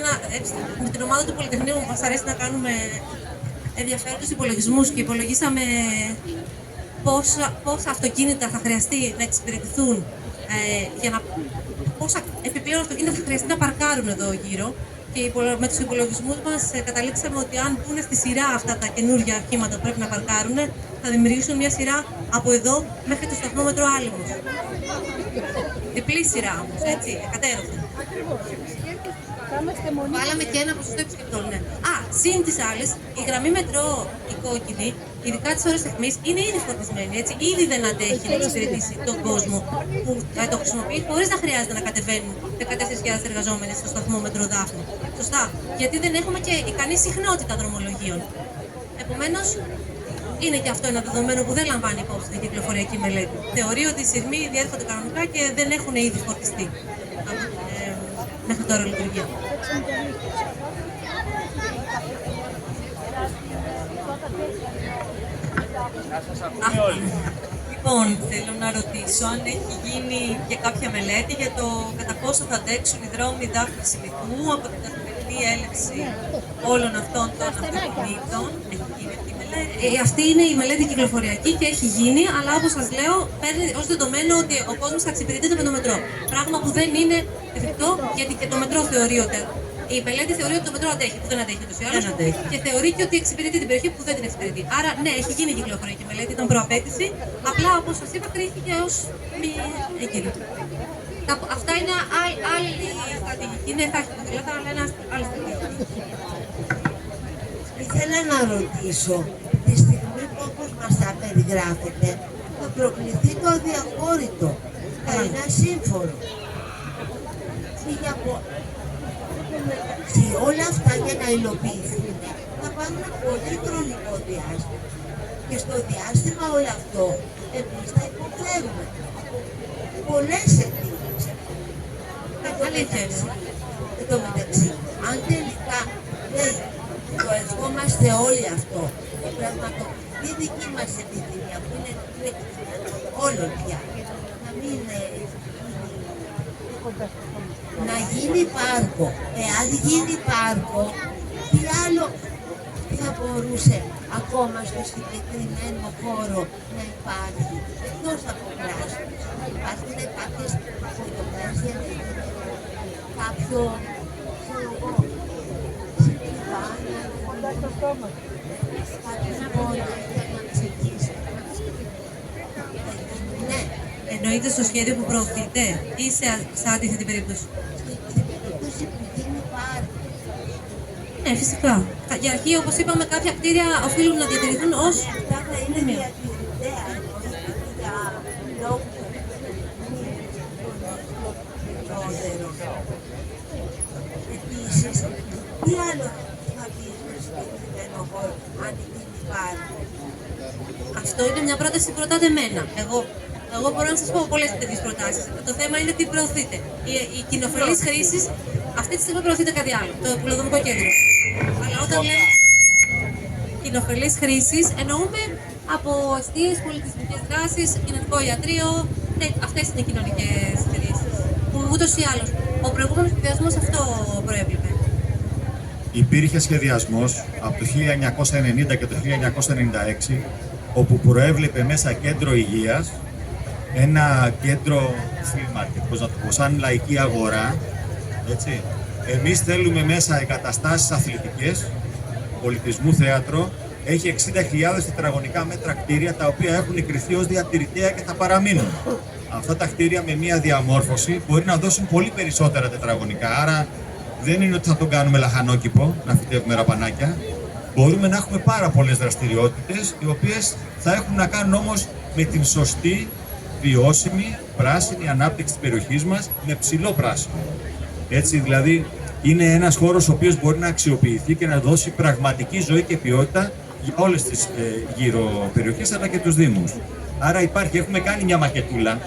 με την ομάδα του Πολυτεχνείου μας αρέσει να κάνουμε ενδιαφέροντες υπολογισμούς και υπολογίσαμε πόσα αυτοκίνητα θα χρειαστεί να εξυπηρετηθούν πόσα επιπλέον αυτοκίνητα θα χρειαστεί να παρκάρουν εδώ γύρω. Και με τους υπολογισμούς μας καταλήξαμε ότι αν μπουν στη σειρά αυτά τα καινούργια αρχήματα που πρέπει να παρκάρουν, θα δημιουργήσουν μια σειρά από εδώ μέχρι το σταθμό μετρό Άλυμος. Διπλή σειρά όμως, έτσι, εκατέρωθεν. Βάλαμε και ένα ποσοστό επισκεπτών, ναι. Συν τις άλλες, η γραμμή μετρό, η κόκκινη, ειδικά τις ώρες αιχμής, είναι ήδη φορτισμένη, έτσι. Ήδη δεν αντέχει να εξυπηρετήσει τον κόσμο που το χρησιμοποιεί χωρίς να χρειάζεται να κατεβαίνουν 14.000 εργαζόμενοι στο σταθμό μετρό Δάφνη. Σωστά. Γιατί δεν έχουμε και ικανή συχνότητα δρομολογίων. Επομένως, είναι και αυτό ένα δεδομένο που δεν λαμβάνει υπόψη την κυκλοφοριακή μελέτη. Θεωρεί ότι οι σειρμοί διέρχονται κανονικά και δεν έχουν ήδη φορτιστεί μέχρι τώρα λειτουργία. Λοιπόν, θέλω να ρωτήσω αν έχει γίνει και κάποια μελέτη για το κατά πόσο θα αντέξουν οι δρόμοι Δάφνης Ηλικού από την καθημερινή έλευση όλων αυτών των αυτοκινήτων. Έχει γίνει αυτή η μελέτη. Αυτή είναι η μελέτη κυκλοφοριακή και έχει γίνει, αλλά όπως σας λέω, παίρνει ως δεδομένο ότι ο κόσμος θα εξυπηρετείται με το μετρό. Πράγμα που δεν είναι εφικτό, γιατί και το μετρό θεωρεί ότι. Η μελέτη θεωρεί ότι το μετρό αντέχει, που δεν αντέχει ούτως ή άλλως, και θεωρεί και ότι εξυπηρετεί την περιοχή που δεν την εξυπηρετεί. Άρα, ναι, έχει γίνει κυκλοφοριακή μελέτη, ήταν προαπέτηση. Απλά, όπως σας είπα, κρίθηκε ως μη έγκυρη. Αυτά είναι άλλη στρατηγική. Ναι, θα έχει ποδήλατα, αλλά είναι άλλη στρατηγική. Ήθελα να ρωτήσω, τη στιγμή που όπως μας τα περιγράφετε, θα προκληθεί το αδιαχώρητο, ένα σύμφωνο. Όλα αυτά για να υλοποιηθούν θα πάρουν πολύ χρονικό διάστημα. Και στο διάστημα όλο αυτό εμείς θα υποφέρουμε πολλές αιτίες. τω μεταξύ, αν τελικά δεν το ευχόμαστε όλοι αυτό, η πραγματοποιητή δική μας επιθυμία που είναι όλων πια, να γίνει πάρκο. Εάν γίνει πάρκο, τι άλλο θα μπορούσε ακόμα στο συγκεκριμένο χώρο να υπάρχει, εκτός από πράσινος? Υπάρχουν κάποιες φωτογραφίες για να γίνει κάποιο, ξέρω εγώ, συγκεκριμένα, κάποια πόλη για να ξεκίσει. Ναι. Εννοείται στο σχέδιο που προωθείτε ή σε αντίθετη περίπτωση? Στην περίπτωση που γίνει πάρκο. Ναι, φυσικά. Για αρχή, όπως είπαμε, κάποια κτίρια οφείλουν να διατηρηθούν ως μνημείο. Επίσης, τι άλλο θα πει στο συγκεκριμένο χώρο αν γίνει πάρκο? Αυτό είναι μια πρόταση που ρωτάτε εμένα. Εγώ μπορώ να σας πω πολλές τέτοιες προτάσεις. Το θέμα είναι τι προωθείτε. Η κοινοφελής χρήση αυτή τη στιγμή προωθείται κάτι άλλο. Το Πολεοδομικό Κέντρο. Αλλά όταν λέμε κοινοφελής χρήση, εννοούμε από εστίες, πολιτισμικές δράσεις, κοινωνικό ιατρείο. Αυτές είναι οι κοινωνικές χρήσεις. Που ούτως ή άλλως ο προηγούμενος σχεδιασμός αυτό προέβλεπε. Υπήρχε σχεδιασμός από το 1990 και το 1996, όπου προέβλεπε μέσα κέντρο υγείας, ένα κέντρο flea market, πώς να το πω, σαν λαϊκή αγορά, έτσι. Εμείς θέλουμε μέσα εγκαταστάσεις αθλητικές, πολιτισμού, θέατρο. Έχει 60.000 τετραγωνικά μέτρα κτίρια, τα οποία έχουν κριθεί ως διατηρητέα και θα παραμείνουν. Αυτά τα κτίρια με μία διαμόρφωση μπορεί να δώσουν πολύ περισσότερα τετραγωνικά, άρα δεν είναι ότι θα τον κάνουμε λαχανόκηπο, να φυτεύουμε ραπανάκια. Μπορούμε να έχουμε πάρα πολλές δραστηριότητες, οι οποίες θα έχουν να κάνουν όμως με την σωστή, βιώσιμη, πράσινη ανάπτυξη της περιοχής μας, με ψηλό πράσινο. Έτσι, δηλαδή, είναι ένας χώρος ο οποίος μπορεί να αξιοποιηθεί και να δώσει πραγματική ζωή και ποιότητα για όλες τις γύρω περιοχές, αλλά και τους δήμους. Άρα έχουμε κάνει μια μακετούλα,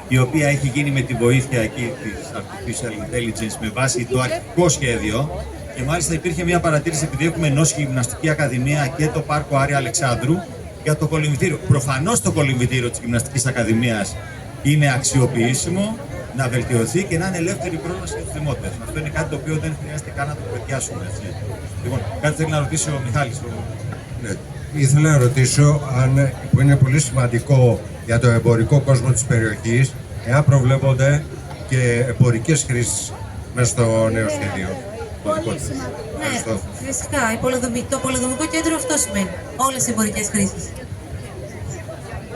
η οποία έχει γίνει με τη βοήθεια εκεί της Artificial Intelligence με βάση το αρχικό σχέδιο, και μάλιστα υπήρχε μια παρατήρηση, επειδή έχουμε ενώσει Γυμναστική Ακαδημία και το Πάρκο Άρη Αλεξάνδρου, για το κολυμβητήριο. Προφανώς το κολυμβητήριο της Γυμναστικής Ακαδημίας είναι αξιοποιήσιμο, να βελτιωθεί και να είναι ελεύθερη πρόσβαση για τους δημότες. Αυτό είναι κάτι το οποίο δεν χρειάζεται καν να το κουβεντιάσουμε. Λοιπόν, κάτι θέλει να ρωτήσει ο Μιχάλης. Ναι. Ήθελα να ρωτήσω, που είναι πολύ σημαντικό για το εμπορικό κόσμο της περιοχής, εάν προβλέπονται και εμπορικές χρήσεις μέσα στο νέο σχέδιο. Πολύ σημαντικό. Ναι, φυσικά. Το Πολεοδομικό Κέντρο αυτό σημαίνει. Όλες οι εμπορικές χρήσεις.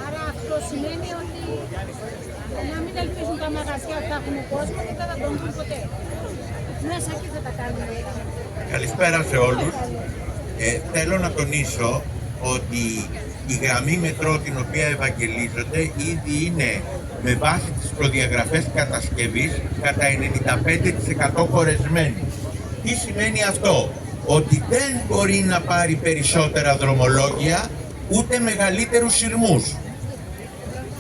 Άρα αυτό σημαίνει ότι να μην ελπίζουν τα μαγαζιά ότι θα έχουν κόσμο και δεν θα τον δουν ποτέ. Μέσα εκεί θα τα κάνουμε. Καλησπέρα σε όλους. Θέλω να τονίσω ότι η γραμμή μετρό την οποία ευαγγελίζονται ήδη είναι με βάση τις προδιαγραφές κατασκευής κατά 95% χωρεσμένη. Τι σημαίνει αυτό? Ότι δεν μπορεί να πάρει περισσότερα δρομολόγια ούτε μεγαλύτερους σειρμούς.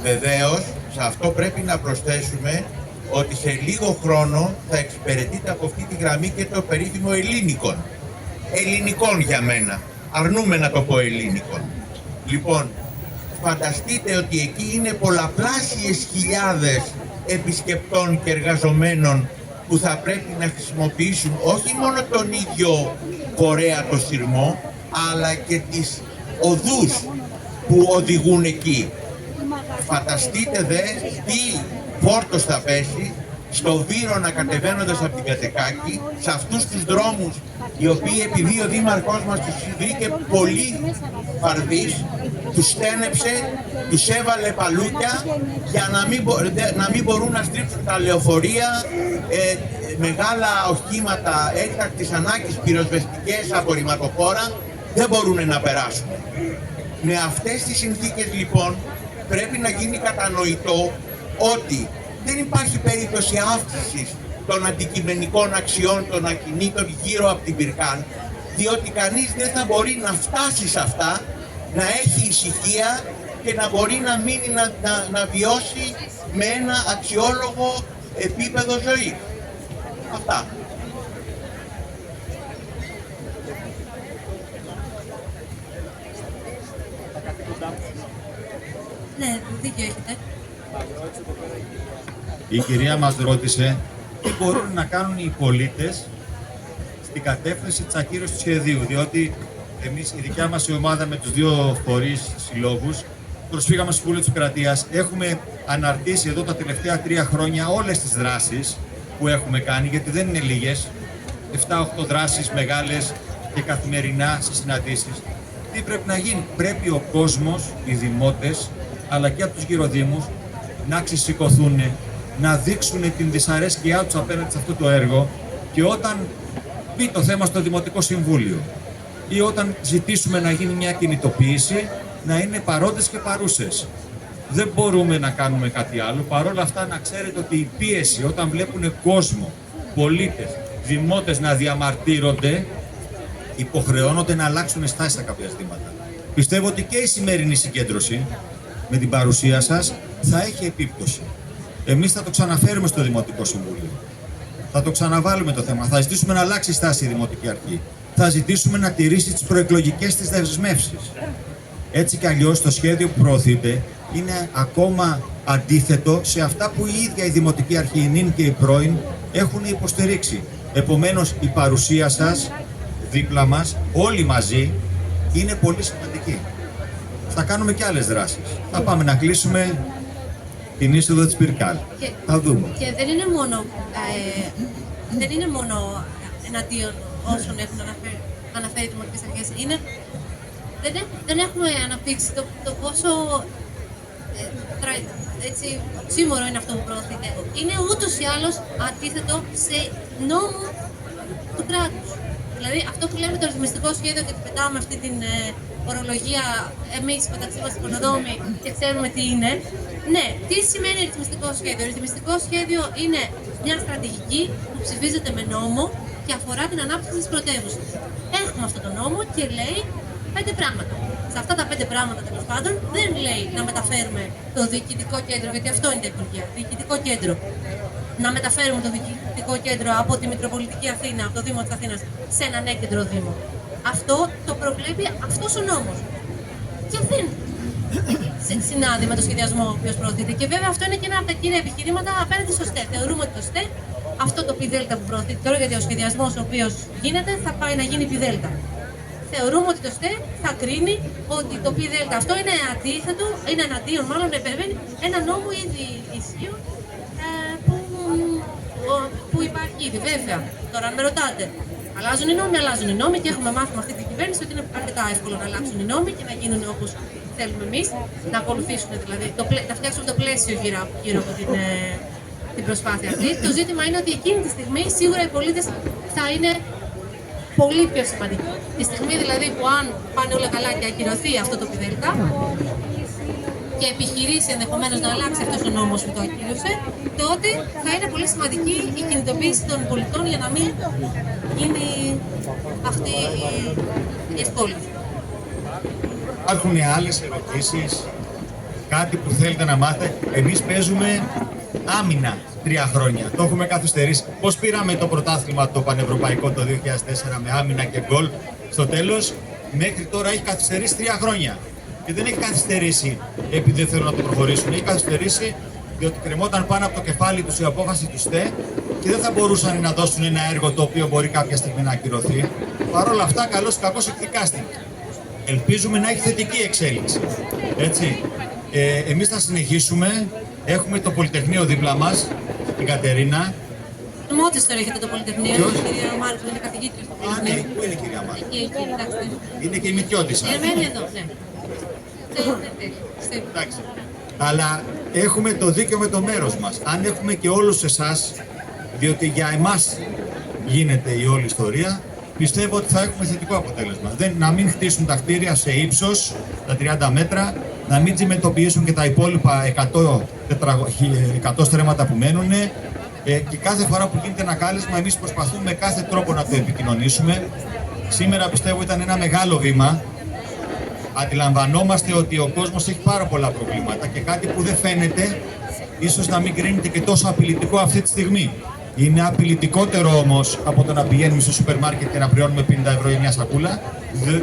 Βεβαίως, σε αυτό πρέπει να προσθέσουμε ότι σε λίγο χρόνο θα εξυπηρετείται από αυτή τη γραμμή και το περίφημο ελληνικών. Ελληνικών για μένα. Αρνούμε να το πω ελληνικών. Λοιπόν, φανταστείτε ότι εκεί είναι πολλαπλάσιες χιλιάδες επισκεπτών και εργαζομένων που θα πρέπει να χρησιμοποιήσουν όχι μόνο τον ίδιο φορέα το σειρμό, αλλά και τις οδούς που οδηγούν εκεί. Φανταστείτε δε τι φόρτος θα πέσει στο Βύρωνα κατεβαίνοντας από την Κατεκάκη, σε αυτούς τους δρόμους οι οποίοι επειδή ο Δήμαρχός μας τους βρήκε πολύ φαρδείς, τους στένεψε, τους έβαλε παλούκια για να μην μπορούν να στρίψουν τα λεωφορεία, μεγάλα οχήματα έκτακτης ανάγκης, πυροσβεστικές, απορριμματοφόρα, δεν μπορούν να περάσουν. Με αυτές τις συνθήκες λοιπόν πρέπει να γίνει κατανοητό ότι δεν υπάρχει περίπτωση αύξησης των αντικειμενικών αξιών των ακινήτων γύρω από την Πυρκάν, διότι κανείς δεν θα μπορεί να φτάσει σε αυτά, να έχει ησυχία και να μπορεί να μείνει να βιώσει με ένα αξιόλογο επίπεδο ζωής. Αυτά. Ναι, δίκιο έχετε. Η κυρία μας ρώτησε τι μπορούν να κάνουν οι πολίτες στην κατεύθυνση της ακύρωσης του σχεδίου, διότι εμείς, η δικιά μας η ομάδα με τους δύο φορείς συλλόγους, προσφύγαμε στο Συμβούλιο της Επικρατείας, έχουμε αναρτήσει εδώ τα τελευταία 3 χρόνια όλες τις δράσεις που έχουμε κάνει, γιατί δεν είναι λίγες, 7-8 δράσεις μεγάλες και καθημερινά σε συναντήσεις. Τι πρέπει να γίνει? Πρέπει ο κόσμος, οι δημότες, αλλά και από τους γυροδήμους, να ξεσηκωθούν, να δείξουν την δυσαρέσκειά τους απέναντι σε αυτό το έργο, και όταν μπει το θέμα στο Δημοτικό Συμβούλιο ή όταν ζητήσουμε να γίνει μια κινητοποίηση, να είναι παρόντες και παρούσες. Δεν μπορούμε να κάνουμε κάτι άλλο. Παρ' όλα αυτά, να ξέρετε ότι η πίεση, όταν βλέπουν κόσμο, πολίτες, δημότες να διαμαρτύρονται, υποχρεώνονται να αλλάξουν στάση στα κάποια ζητήματα. Πιστεύω ότι και η σημερινή συγκέντρωση με την παρουσία σας θα έχει επίπτωση. Εμείς θα το ξαναφέρουμε στο Δημοτικό Συμβούλιο. Θα το ξαναβάλουμε το θέμα. Θα ζητήσουμε να αλλάξει στάση η Δημοτική Αρχή. Θα ζητήσουμε να τηρήσει τις προεκλογικές της δεσμεύσεις. Έτσι κι αλλιώς το σχέδιο που προωθείται είναι ακόμα αντίθετο σε αυτά που η ίδια η Δημοτική Αρχή, η νυν και η πρώην, έχουν υποστηρίξει. Επομένως, η παρουσία σας δίπλα μας, όλοι μαζί, είναι πολύ σημαντική. Θα κάνουμε και άλλες δράσεις. Θα πάμε να κλείσουμε την είσοδο της Πυρκάλ. Θα δούμε. Και δεν είναι μόνο εναντίον όσων έχουν αναφέρει οι δημοτικές αρχές. Δεν έχουμε αναπτύξει το πόσο έτσι οξύμορο είναι αυτό που προωθείται. Είναι ούτως ή άλλως αντίθετο σε νόμο του κράτους. Δηλαδή αυτό που λέμε το ρυθμιστικό σχέδιο και πετάμε αυτή την ορολογία εμείς μεταξύ μας υπονοδόμοι και ξέρουμε τι είναι. Ναι, τι σημαίνει ρυθμιστικό σχέδιο? Ρυθμιστικό σχέδιο είναι μια στρατηγική που ψηφίζεται με νόμο και αφορά την ανάπτυξη της πρωτεύουσας. Έχουμε αυτόν τον νόμο και λέει 5 πράγματα. Σε αυτά τα 5 πράγματα, τέλος πάντων, δεν λέει να μεταφέρουμε το διοικητικό κέντρο, γιατί αυτό είναι τα Υπουργεία. Διοικητικό κέντρο. Να μεταφέρουμε το διοικητικό κέντρο από τη Μητροπολιτική Αθήνα, από το Δήμο της Αθήνας, σε έναν έκεντρο Δήμο. Αυτό το προβλέπει αυτός ο νόμος. Και δεν συνάδει με το σχεδιασμό ο οποίος προωθείται. Και βέβαια αυτό είναι και ένα από τα κύρια επιχειρήματα απέναντι στο ΣΤΕ. Θεωρούμε ότι το ΣΤΕ, αυτό το πι-δέλτα που προωθείται τώρα, γιατί ο σχεδιασμός ο οποίος γίνεται θα πάει να γίνει πι-δέλτα. Θεωρούμε ότι το ΣΤΕ θα κρίνει ότι το πι-δέλτα αυτό είναι αντίθετο, είναι εναντίον, μάλλον επεμβαίνει ένα νόμο ήδη ισχύον που υπάρχει ήδη. Βέβαια, τώρα αν με ρωτάτε, αλλάζουν οι νόμοι και έχουμε μάθει με αυτή την κυβέρνηση ότι είναι αρκετά εύκολο να αλλάξουν οι νόμοι και να γίνουν όπως θέλουμε εμείς, να ακολουθήσουν δηλαδή, να φτιάξουν το πλαίσιο γύρω από την προσπάθεια αυτή. Το ζήτημα είναι ότι εκείνη τη στιγμή σίγουρα οι πολίτες θα είναι πολύ πιο σημαντικοί. Τη στιγμή δηλαδή που αν πάνε όλα καλά και ακυρωθεί αυτό το πι-δέλτα και επιχειρήσει ενδεχομένως να αλλάξει αυτός ο νόμος που το ακύρωσε, τότε θα είναι πολύ σημαντική η κινητοποίηση των πολιτών για να μην γίνει αυτή η ευπόλυτη. Υπάρχουν άλλες ερωτήσεις, κάτι που θέλετε να μάθετε? Εμείς παίζουμε άμυνα 3 χρόνια. Το έχουμε καθυστερήσει. Πώς πήραμε το πρωτάθλημα το πανευρωπαϊκό το 2004 με άμυνα και γκολ? Στο τέλος, μέχρι τώρα έχει καθυστερήσει 3 χρόνια. Και δεν έχει καθυστερήσει επειδή δεν θέλουν να το προχωρήσουν. Έχει καθυστερήσει διότι κρεμόταν πάνω από το κεφάλι τους η απόφαση του ΣΤΕ και δεν θα μπορούσαν να δώσουν ένα έργο το οποίο μπορεί κάποια στιγμή να ακυρωθεί. Παρ' όλα αυτά, καλώς ή κακώς εκδικάστηκε. Ελπίζουμε να έχει θετική εξέλιξη. Έτσι. Εμείς θα συνεχίσουμε. Έχουμε το Πολυτεχνείο δίπλα μας, την Κατερίνα. Μόλις τώρα έχετε το Πολυτεχνείο, η κυρία Μάρκου είναι καθηγήτρια στο Πολυτεχνείο. Ναι, πού είναι η κυρία Μάρκου? Εκεί, είναι και η Μητιώτισσα. Μένει εδώ, ναι. Εντάξει. Αλλά έχουμε το δίκαιο με το μέρος μας. Αν έχουμε και όλους εσάς, διότι για εμάς γίνεται η όλη ιστορία, πιστεύω ότι θα έχουμε θετικό αποτέλεσμα. Να μην χτίσουν τα κτίρια σε ύψος, τα 30 μέτρα, να μην τσιμεντοποιήσουν και τα υπόλοιπα 100 στρέμματα που μένουν. Και κάθε φορά που γίνεται ένα κάλεσμα, εμείς προσπαθούμε με κάθε τρόπο να το επικοινωνήσουμε. Σήμερα πιστεύω ήταν ένα μεγάλο βήμα. Αντιλαμβανόμαστε ότι ο κόσμος έχει πάρα πολλά προβλήματα και κάτι που δεν φαίνεται, ίσως να μην κρίνεται και τόσο απειλητικό αυτή τη στιγμή. Είναι απειλητικότερο όμως από το να πηγαίνουμε στο σούπερ μάρκετ και να πληρώνουμε 50 ευρώ για μια σακούλα.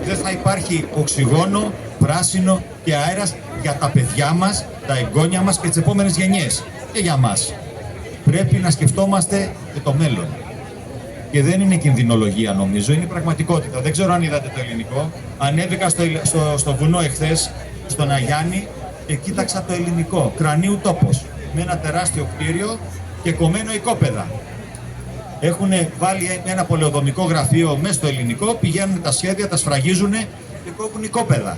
Δεν θα υπάρχει οξυγόνο, πράσινο και αέρας για τα παιδιά μας, τα εγγόνια μας και τις επόμενες γενιές. Και για μας. Πρέπει να σκεφτόμαστε και το μέλλον. Και δεν είναι κινδυνολογία νομίζω, είναι πραγματικότητα. Δεν ξέρω αν είδατε το ελληνικό. Ανέβηκα στο βουνό εχθές, στον Αγιάννη, και κοίταξα το ελληνικό. Κρανίου τόπος. Με ένα τεράστιο κτίριο και κομμένο οικόπεδα. Έχουν βάλει ένα πολεοδομικό γραφείο μέσα στο ελληνικό, πηγαίνουν τα σχέδια, τα σφραγίζουν και κόβουν οικόπεδα.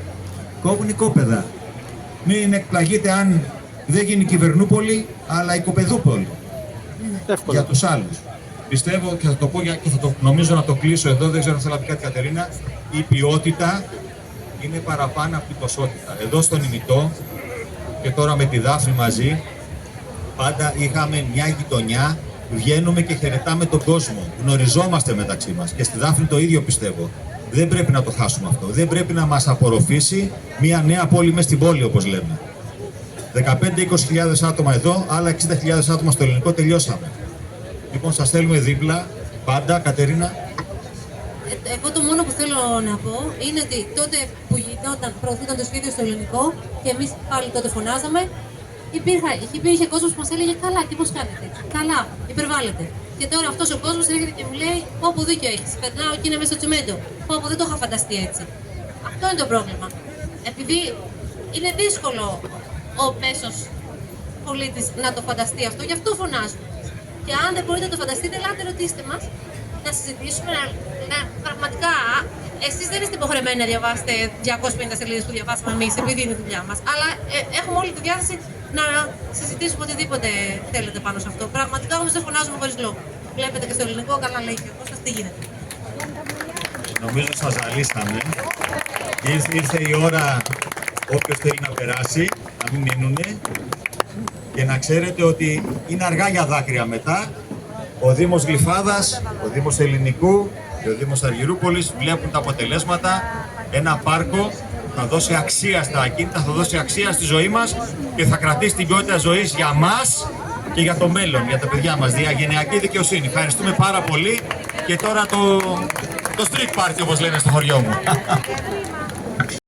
Κόβουν οικόπεδα. Μην εκπλαγείτε αν δεν γίνει Κυβερνούπολη, αλλά Οικοπεδούπολη. Για τους άλλους. Πιστεύω και θα το πω και νομίζω να το κλείσω εδώ, δεν ξέρω αν θέλει να πει κάτι Κατερίνα, η ποιότητα είναι παραπάνω από την ποσότητα. Εδώ στον ημιτό και τώρα με τη Δάφνη μαζί, πάντα είχαμε μια γειτονιά, βγαίνουμε και χαιρετάμε τον κόσμο, γνωριζόμαστε μεταξύ μας και στη Δάφνη το ίδιο πιστεύω. Δεν πρέπει να το χάσουμε αυτό, δεν πρέπει να μας απορροφήσει μια νέα πόλη μες στην πόλη όπως λέμε. 15-20.000 άτομα εδώ, άλλα 60.000 άτομα στο ελληνικό, τελειώσαμε. Λοιπόν, σας θέλουμε δίπλα, πάντα, Κατερίνα. Εγώ το μόνο που θέλω να πω είναι ότι τότε που προωθούνταν το σχέδιο στο ελληνικό και εμείς πάλι τότε φωνάζαμε, υπήρχε κόσμος που μας έλεγε καλά, τι πώς κάνετε, καλά, υπερβάλλετε. Και τώρα αυτός ο κόσμος έρχεται και μου λέει, όπου δίκιο έχεις, περνάω και είναι μέσα στο τσιμέντο, όπου δεν το είχα φανταστεί έτσι. Αυτό είναι το πρόβλημα. Επειδή είναι δύσκολο ο μέσος πολίτης να το φανταστεί αυτό, γι' αυτό φωνάζουμε. Και αν δεν μπορείτε να το φανταστείτε, ελάτε ρωτήστε μας, να συζητήσουμε, πραγματικά, εσείς δεν είστε υποχρεωμένοι να διαβάσετε 250 σελίδες που διαβάσαμε εμείς, επειδή είναι η δουλειά μας, αλλά έχουμε όλη τη διάθεση να συζητήσουμε οτιδήποτε θέλετε πάνω σε αυτό. Πραγματικά όμως δεν φωνάζουμε χωρίς λόγο. Βλέπετε και στο ελληνικό, καλά λέει και ο Κώστας, τι γίνεται. Νομίζω σας ζαλίσαμε. Ήρθε η ώρα όποιος θέλει να περάσει, να μην μείνουνε. Και να ξέρετε ότι είναι αργά για δάκρυα μετά. Ο Δήμος Γλυφάδας, ο Δήμος Ελληνικού και ο Δήμος Αργυρούπολης βλέπουν τα αποτελέσματα. Ένα πάρκο θα δώσει αξία στα ακίνητα, θα δώσει αξία στη ζωή μας και θα κρατήσει την ποιότητα ζωής για μας και για το μέλλον, για τα παιδιά μας. Διαγενειακή δικαιοσύνη. Ευχαριστούμε πάρα πολύ. Και τώρα το street party όπως λένε στο χωριό μου.